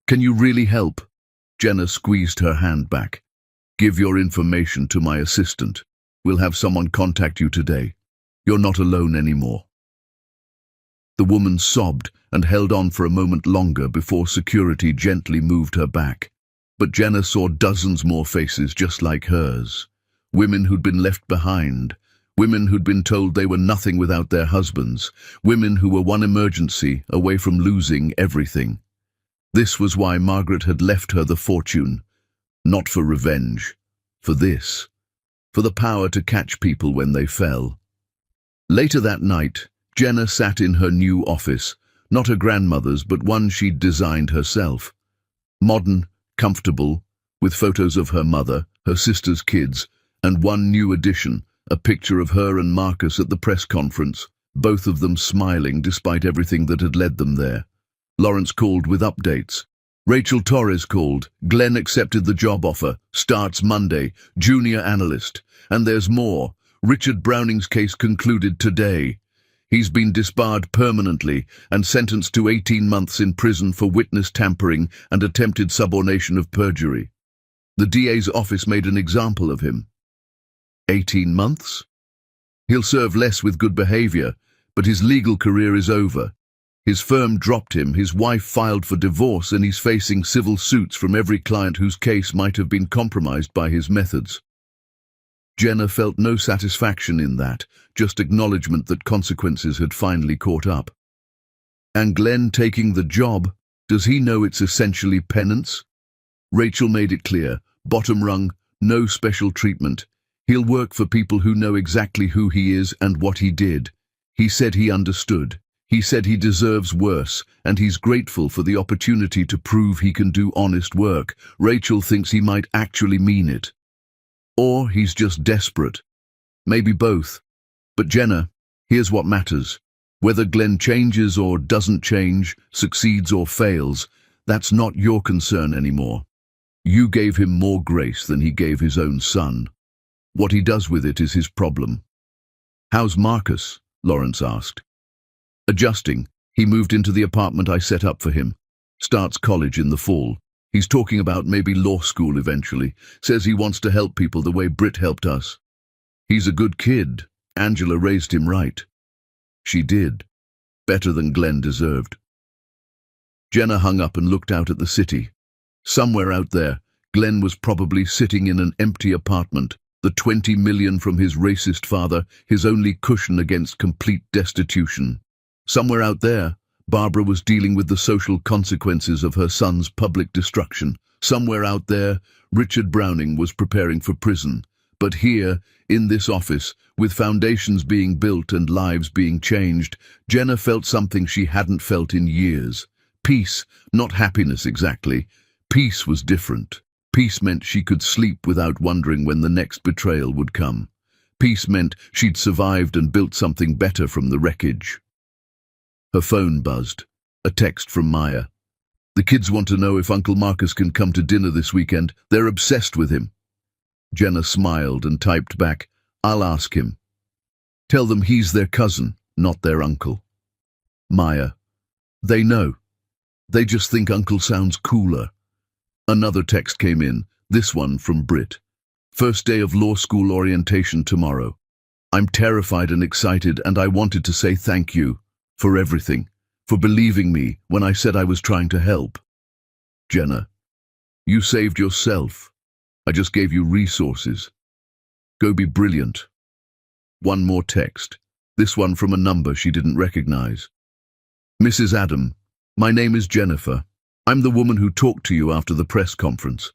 Can you really help?" Jenna squeezed her hand back. "Give your information to my assistant. We'll have someone contact you today. You're not alone anymore." The woman sobbed and held on for a moment longer before security gently moved her back. But Jenna saw dozens more faces just like hers. Women who'd been left behind. Women who'd been told they were nothing without their husbands. Women who were one emergency away from losing everything. This was why Margaret had left her the fortune. Not for revenge, for this, for the power to catch people when they fell. Later that night, Jenna sat in her new office, not her grandmother's, but one she'd designed herself. Modern, comfortable, with photos of her mother, her sister's kids, and one new addition, a picture of her and Marcus at the press conference, both of them smiling despite everything that had led them there. Lawrence called with updates. Rachel Torres called. Glenn accepted the job offer. Starts Monday. Junior analyst. And there's more. Richard Browning's case concluded today. He's been disbarred permanently and sentenced to 18 months in prison for witness tampering and attempted subornation of perjury. The DA's office made an example of him. 18 months? He'll serve less with good behavior, but his legal career is over. His firm dropped him, his wife filed for divorce, and he's facing civil suits from every client whose case might have been compromised by his methods. Jenna felt no satisfaction in that, just acknowledgement that consequences had finally caught up. And Glenn taking the job, does he know it's essentially penance? Rachel made it clear, bottom rung, no special treatment. He'll work for people who know exactly who he is and what he did. He said he understood. He said he deserves worse, and he's grateful for the opportunity to prove he can do honest work. Rachel thinks he might actually mean it. Or he's just desperate. Maybe both. But Jenna, here's what matters. Whether Glenn changes or doesn't change, succeeds or fails, that's not your concern anymore. You gave him more grace than he gave his own son. What he does with it is his problem. "How's Marcus?" Lawrence asked. "Adjusting. He moved into the apartment I set up for him. Starts college in the fall. He's talking about maybe law school eventually. Says he wants to help people the way Britt helped us. He's a good kid. Angela raised him right." She did. Better than Glenn deserved. Jenna hung up and looked out at the city. Somewhere out there, Glenn was probably sitting in an empty apartment, the 20 million from his racist father, his only cushion against complete destitution. Somewhere out there, Barbara was dealing with the social consequences of her son's public destruction. Somewhere out there, Richard Browning was preparing for prison. But here, in this office, with foundations being built and lives being changed, Jenna felt something she hadn't felt in years. Peace, not happiness exactly. Peace was different. Peace meant she could sleep without wondering when the next betrayal would come. Peace meant she'd survived and built something better from the wreckage. Her phone buzzed. A text from Maya. "The kids want to know if Uncle Marcus can come to dinner this weekend. They're obsessed with him." Jenna smiled and typed back, "I'll ask him. Tell them he's their cousin, not their uncle." Maya. "They know. They just think uncle sounds cooler." Another text came in, this one from Britt. "First day of law school orientation tomorrow. I'm terrified and excited, and I wanted to say thank you for everything, for believing me when I said I was trying to help." Jenna. "You saved yourself. I just gave you resources. Go be brilliant." One more text. this one from a number she didn't recognize. "Mrs. Adam, my name is Jennifer. I'm the woman who talked to you after the press conference.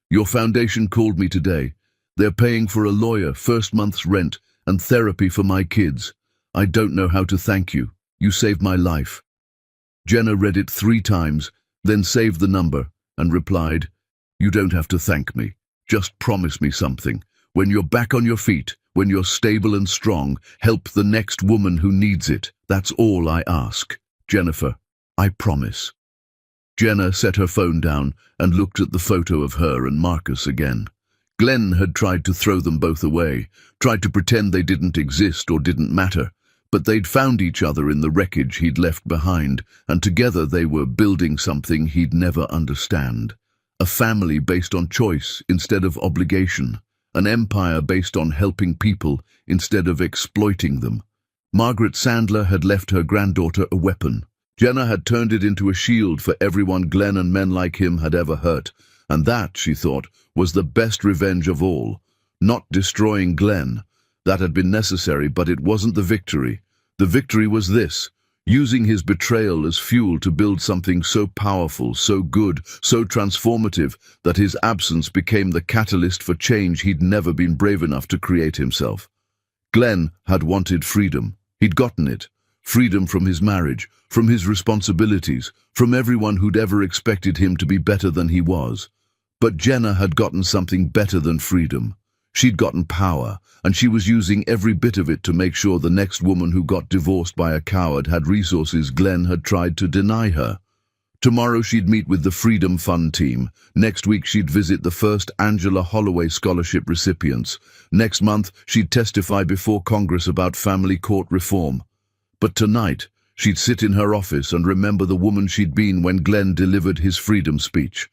Your foundation called me today. They're paying for a lawyer, first month's rent, and therapy for my kids. I don't know how to thank you. You saved my life." Jenna read it 3 times, then saved the number, and replied, "You don't have to thank me. Just promise me something. When you're back on your feet, when you're stable and strong, help the next woman who needs it. That's all I ask. Jennifer, I promise." Jenna set her phone down and looked at the photo of her and Marcus again. Glenn had tried to throw them both away, tried to pretend they didn't exist or didn't matter, but they'd found each other in the wreckage he'd left behind, and together they were building something he'd never understand. A family based on choice instead of obligation. An empire based on helping people instead of exploiting them. Margaret Sandler had left her granddaughter a weapon. Jenna had turned it into a shield for everyone Glenn and men like him had ever hurt, and that, she thought, was the best revenge of all. Not destroying Glenn. That had been necessary, but it wasn't the victory. The victory was this, using his betrayal as fuel to build something so powerful, so good, so transformative, that his absence became the catalyst for change he'd never been brave enough to create himself. Glenn had wanted freedom. He'd gotten it. Freedom from his marriage, from his responsibilities, from everyone who'd ever expected him to be better than he was. But Jenna had gotten something better than freedom. She'd gotten power, and she was using every bit of it to make sure the next woman who got divorced by a coward had resources Glenn had tried to deny her. Tomorrow she'd meet with the Freedom Fund team. Next week she'd visit the first Angela Holloway Scholarship recipients. Next month she'd testify before Congress about family court reform. But tonight she'd sit in her office and remember the woman she'd been when Glenn delivered his freedom speech.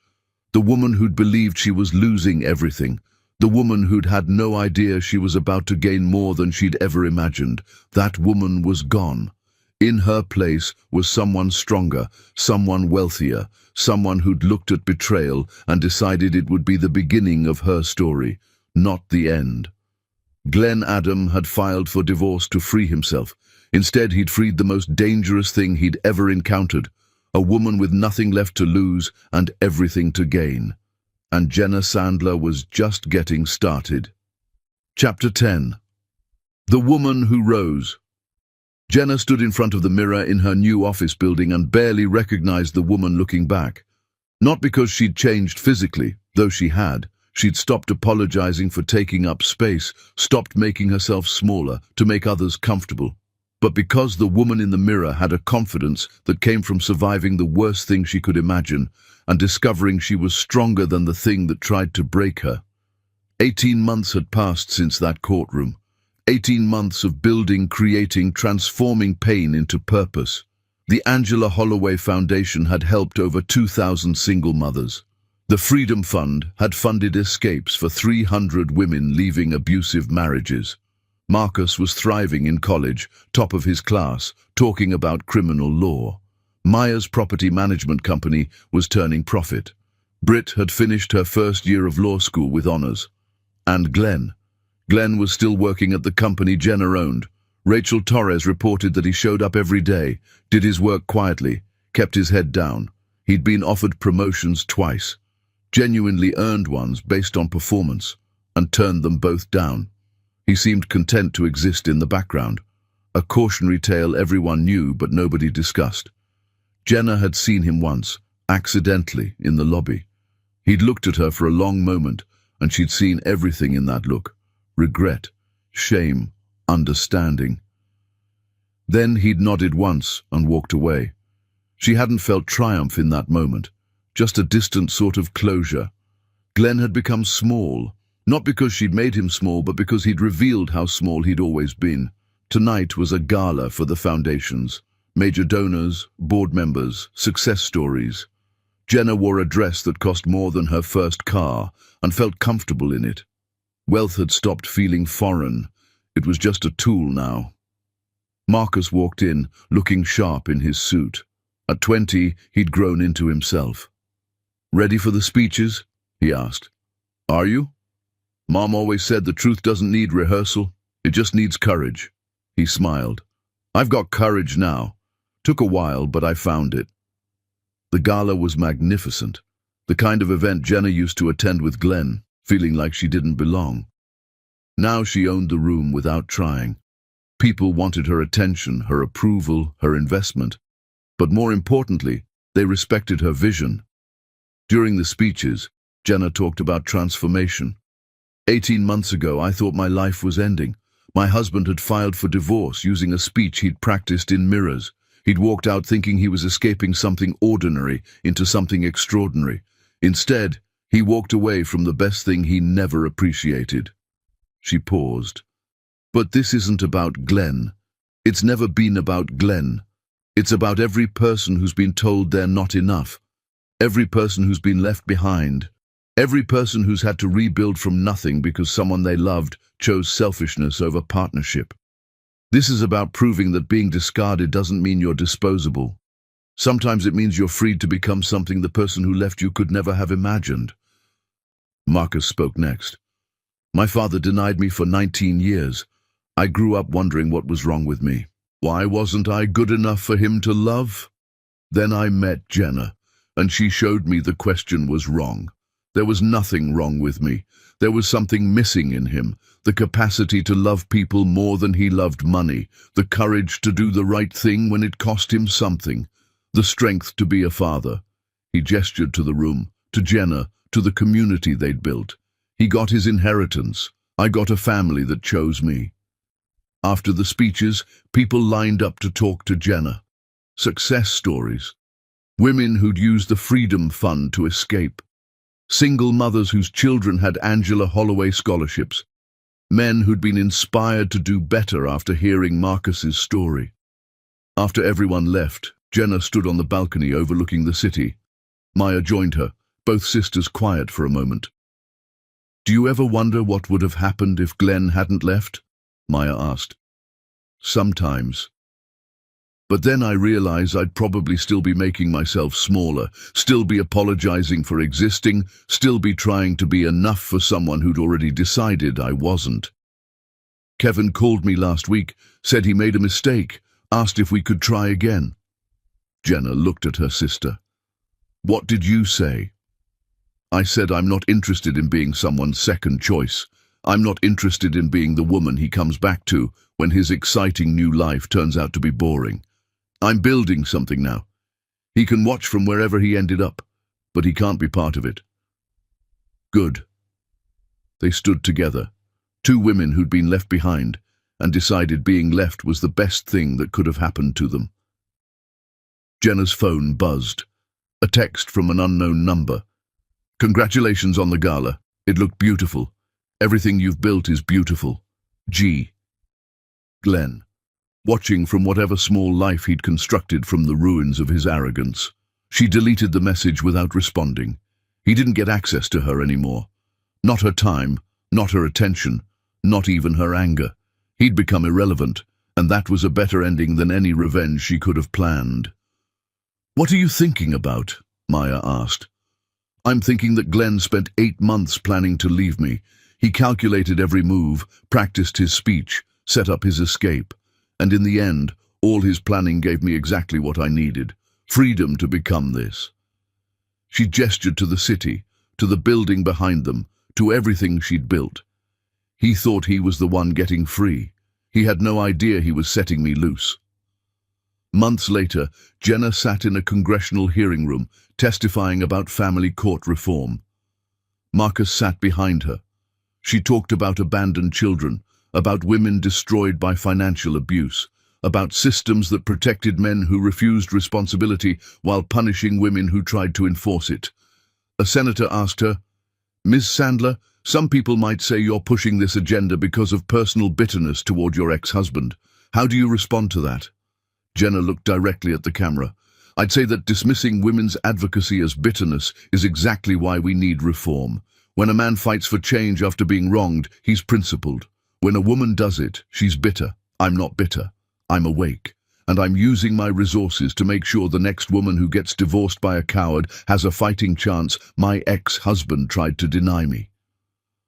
The woman who'd believed she was losing everything. The woman who'd had no idea she was about to gain more than she'd ever imagined. That woman was gone. In her place was someone stronger, someone wealthier, someone who'd looked at betrayal and decided it would be the beginning of her story, not the end. Glenn Adam had filed for divorce to free himself. Instead, he'd freed the most dangerous thing he'd ever encountered, a woman with nothing left to lose and everything to gain. And Jenna Sandler was just getting started. Chapter 10. The Woman Who Rose. Jenna stood in front of the mirror in her new office building and barely recognized the woman looking back. Not because she'd changed physically, though she had. She'd stopped apologizing for taking up space, stopped making herself smaller to make others comfortable. But because the woman in the mirror had a confidence that came from surviving the worst thing she could imagine and discovering she was stronger than the thing that tried to break her. 18 months had passed since that courtroom. 18 months of building, creating, transforming pain into purpose. The Angela Holloway Foundation had helped over 2,000 single mothers. The Freedom Fund had funded escapes for 300 women leaving abusive marriages. Marcus was thriving in college, top of his class, talking about criminal law. Maya's property management company was turning profit. Britt had finished her first year of law school with honors. And Glenn was still working at the company Jenna owned. Rachel Torres reported that he showed up every day, did his work quietly, kept his head down. He'd been offered promotions twice, genuinely earned ones based on performance, and turned them both down. He seemed content to exist in the background, a cautionary tale everyone knew but nobody discussed. Jenna had seen him once, accidentally, in the lobby. He'd looked at her for a long moment, and she'd seen everything in that look. Regret, shame, understanding. Then he'd nodded once and walked away. She hadn't felt triumph in that moment, just a distant sort of closure. Glenn had become small, not because she'd made him small, but because he'd revealed how small he'd always been. Tonight was a gala for the foundations. Major donors, board members, success stories. Jenna wore a dress that cost more than her first car and felt comfortable in it. Wealth had stopped feeling foreign. It was just a tool now. Marcus walked in, looking sharp in his suit. At 20, he'd grown into himself. "Ready for the speeches?" he asked. "Are you?" "Mom always said the truth doesn't need rehearsal. It just needs courage." He smiled. I've got courage now. Took a while, but I found it. The gala was magnificent. The kind of event Jenna used to attend with Glenn, feeling like she didn't belong. Now she owned the room without trying. People wanted her attention, her approval, her investment. But more importantly, they respected her vision. During the speeches, Jenna talked about transformation. 18 months ago, I thought my life was ending. My husband had filed for divorce using a speech he'd practiced in mirrors. He'd walked out thinking he was escaping something ordinary into something extraordinary. Instead, he walked away from the best thing he never appreciated. She paused. But this isn't about Glenn. It's never been about Glenn. It's about every person who's been told they're not enough. Every person who's been left behind. Every person who's had to rebuild from nothing because someone they loved chose selfishness over partnership. This is about proving that being discarded doesn't mean you're disposable. Sometimes it means you're freed to become something the person who left you could never have imagined. Marcus spoke next. My father denied me for 19 years. I grew up wondering what was wrong with me. Why wasn't I good enough for him to love? Then I met Jenna, and she showed me the question was wrong. There was nothing wrong with me. There was something missing in him, the capacity to love people more than he loved money, the courage to do the right thing when it cost him something, the strength to be a father. He gestured to the room, to Jenna, to the community they'd built. He got his inheritance. I got a family that chose me. After the speeches, people lined up to talk to Jenna. Success stories. Women who'd used the Freedom Fund to escape. Single mothers whose children had Angela Holloway scholarships. Men who'd been inspired to do better after hearing Marcus's story. After everyone left, Jenna stood on the balcony overlooking the city. Maya joined her, both sisters quiet for a moment. Do you ever wonder what would have happened if Glenn hadn't left? Maya asked. Sometimes. But then I realize I'd probably still be making myself smaller, still be apologizing for existing, still be trying to be enough for someone who'd already decided I wasn't. Kevin called me last week, said he made a mistake, asked if we could try again. Jenna looked at her sister. What did you say? I said I'm not interested in being someone's second choice. I'm not interested in being the woman he comes back to when his exciting new life turns out to be boring. I'm building something now. He can watch from wherever he ended up, but he can't be part of it. Good. They stood together, two women who'd been left behind, and decided being left was the best thing that could have happened to them. Jenna's phone buzzed. A text from an unknown number. Congratulations on the gala. It looked beautiful. Everything you've built is beautiful. G. Glenn, watching from whatever small life he'd constructed from the ruins of his arrogance. She deleted the message without responding. He didn't get access to her anymore. Not her time, not her attention, not even her anger. He'd become irrelevant, and that was a better ending than any revenge she could have planned. What are you thinking about? Maya asked. I'm thinking that Glenn spent 8 months planning to leave me. He calculated every move, practiced his speech, set up his escape. And in the end, all his planning gave me exactly what I needed. Freedom to become this. She gestured to the city, to the building behind them, to everything she'd built. He thought he was the one getting free. He had no idea he was setting me loose. Months later, Jenna sat in a congressional hearing room, testifying about family court reform. Marcus sat behind her. She talked about abandoned children, about women destroyed by financial abuse, about systems that protected men who refused responsibility while punishing women who tried to enforce it. A senator asked her, Ms. Sandler, some people might say you're pushing this agenda because of personal bitterness toward your ex-husband. How do you respond to that? Jenna looked directly at the camera. I'd say that dismissing women's advocacy as bitterness is exactly why we need reform. When a man fights for change after being wronged, he's principled. When a woman does it, she's bitter. I'm not bitter. I'm awake. And I'm using my resources to make sure the next woman who gets divorced by a coward has a fighting chance. My ex-husband tried to deny me.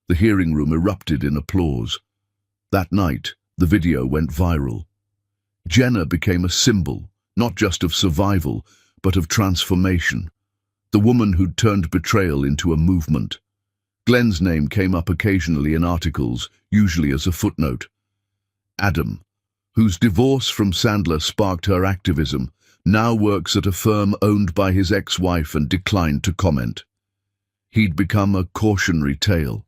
The hearing room erupted in applause. That night, The video went viral. Jenna became a symbol, not just of survival, but of transformation. The woman who'd turned betrayal into a movement. Glenn's name came up occasionally in articles, usually as a footnote. Adam, whose divorce from Sandler sparked her activism, now works at a firm owned by his ex-wife and declined to comment. He'd become a cautionary tale.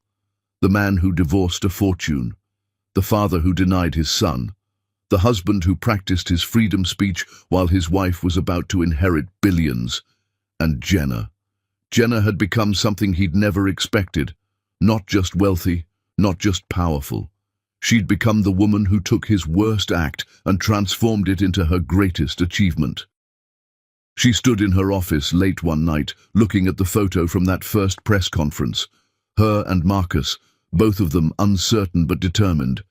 The man who divorced a fortune. The father who denied his son. The husband who practiced his freedom speech while his wife was about to inherit billions. And Jenna. Jenna had become something he'd never expected. Not just wealthy, not just powerful. She'd become the woman who took his worst act and transformed it into her greatest achievement. She stood in her office late one night, looking at the photo from that first press conference. Her and Marcus, both of them uncertain but determined.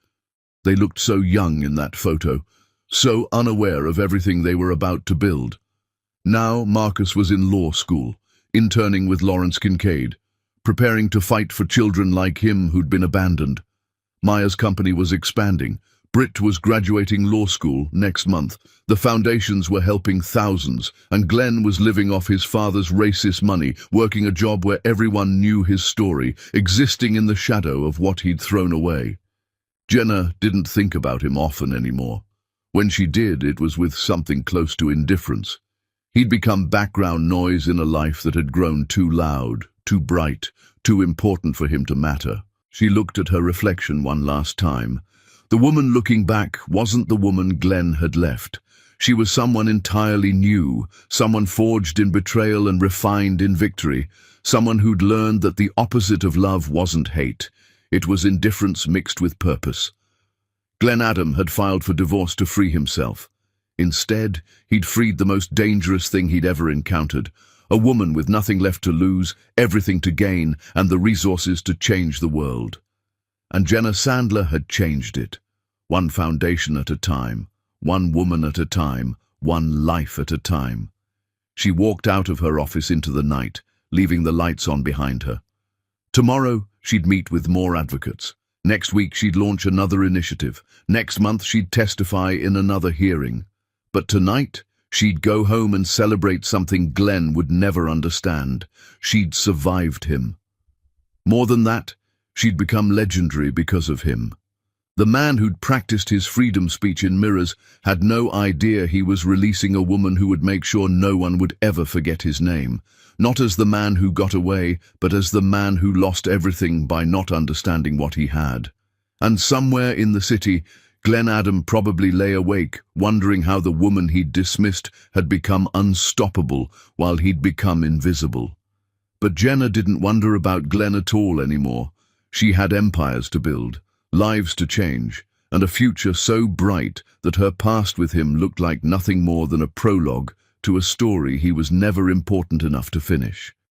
They looked so young in that photo, so unaware of everything they were about to build. Now Marcus was in law school, interning with Lawrence Kincaid, preparing to fight for children like him who'd been abandoned. Maya's company was expanding. Britt was graduating law school next month. The foundations were helping thousands, and Glenn was living off his father's racist money, working a job where everyone knew his story, existing in the shadow of what he'd thrown away. Jenna didn't think about him often anymore. When she did, it was with something close to indifference. He'd become background noise in a life that had grown too loud, too bright, too important for him to matter. She looked at her reflection one last time. The woman looking back wasn't the woman Glenn had left. She was someone entirely new, someone forged in betrayal and refined in victory, someone who'd learned that the opposite of love wasn't hate. It was indifference mixed with purpose. Glenn Adam had filed for divorce to free himself. Instead, he'd freed the most dangerous thing he'd ever encountered, a woman with nothing left to lose, everything to gain, and the resources to change the world. And Jenna Sandler had changed it. One foundation at a time, one woman at a time, one life at a time. She walked out of her office into the night, leaving the lights on behind her. Tomorrow, she'd meet with more advocates. Next week, she'd launch another initiative. Next month, she'd testify in another hearing. But tonight, she'd go home and celebrate something Glenn would never understand. She'd survived him. More than that, she'd become legendary because of him. The man who'd practiced his freedom speech in mirrors had no idea he was releasing a woman who would make sure no one would ever forget his name. Not as the man who got away, but as the man who lost everything by not understanding what he had. And somewhere in the city, Glenn Adam probably lay awake, wondering how the woman he'd dismissed had become unstoppable while he'd become invisible. But Jenna didn't wonder about Glenn at all anymore. She had empires to build, lives to change, and a future so bright that her past with him looked like nothing more than a prologue to a story he was never important enough to finish.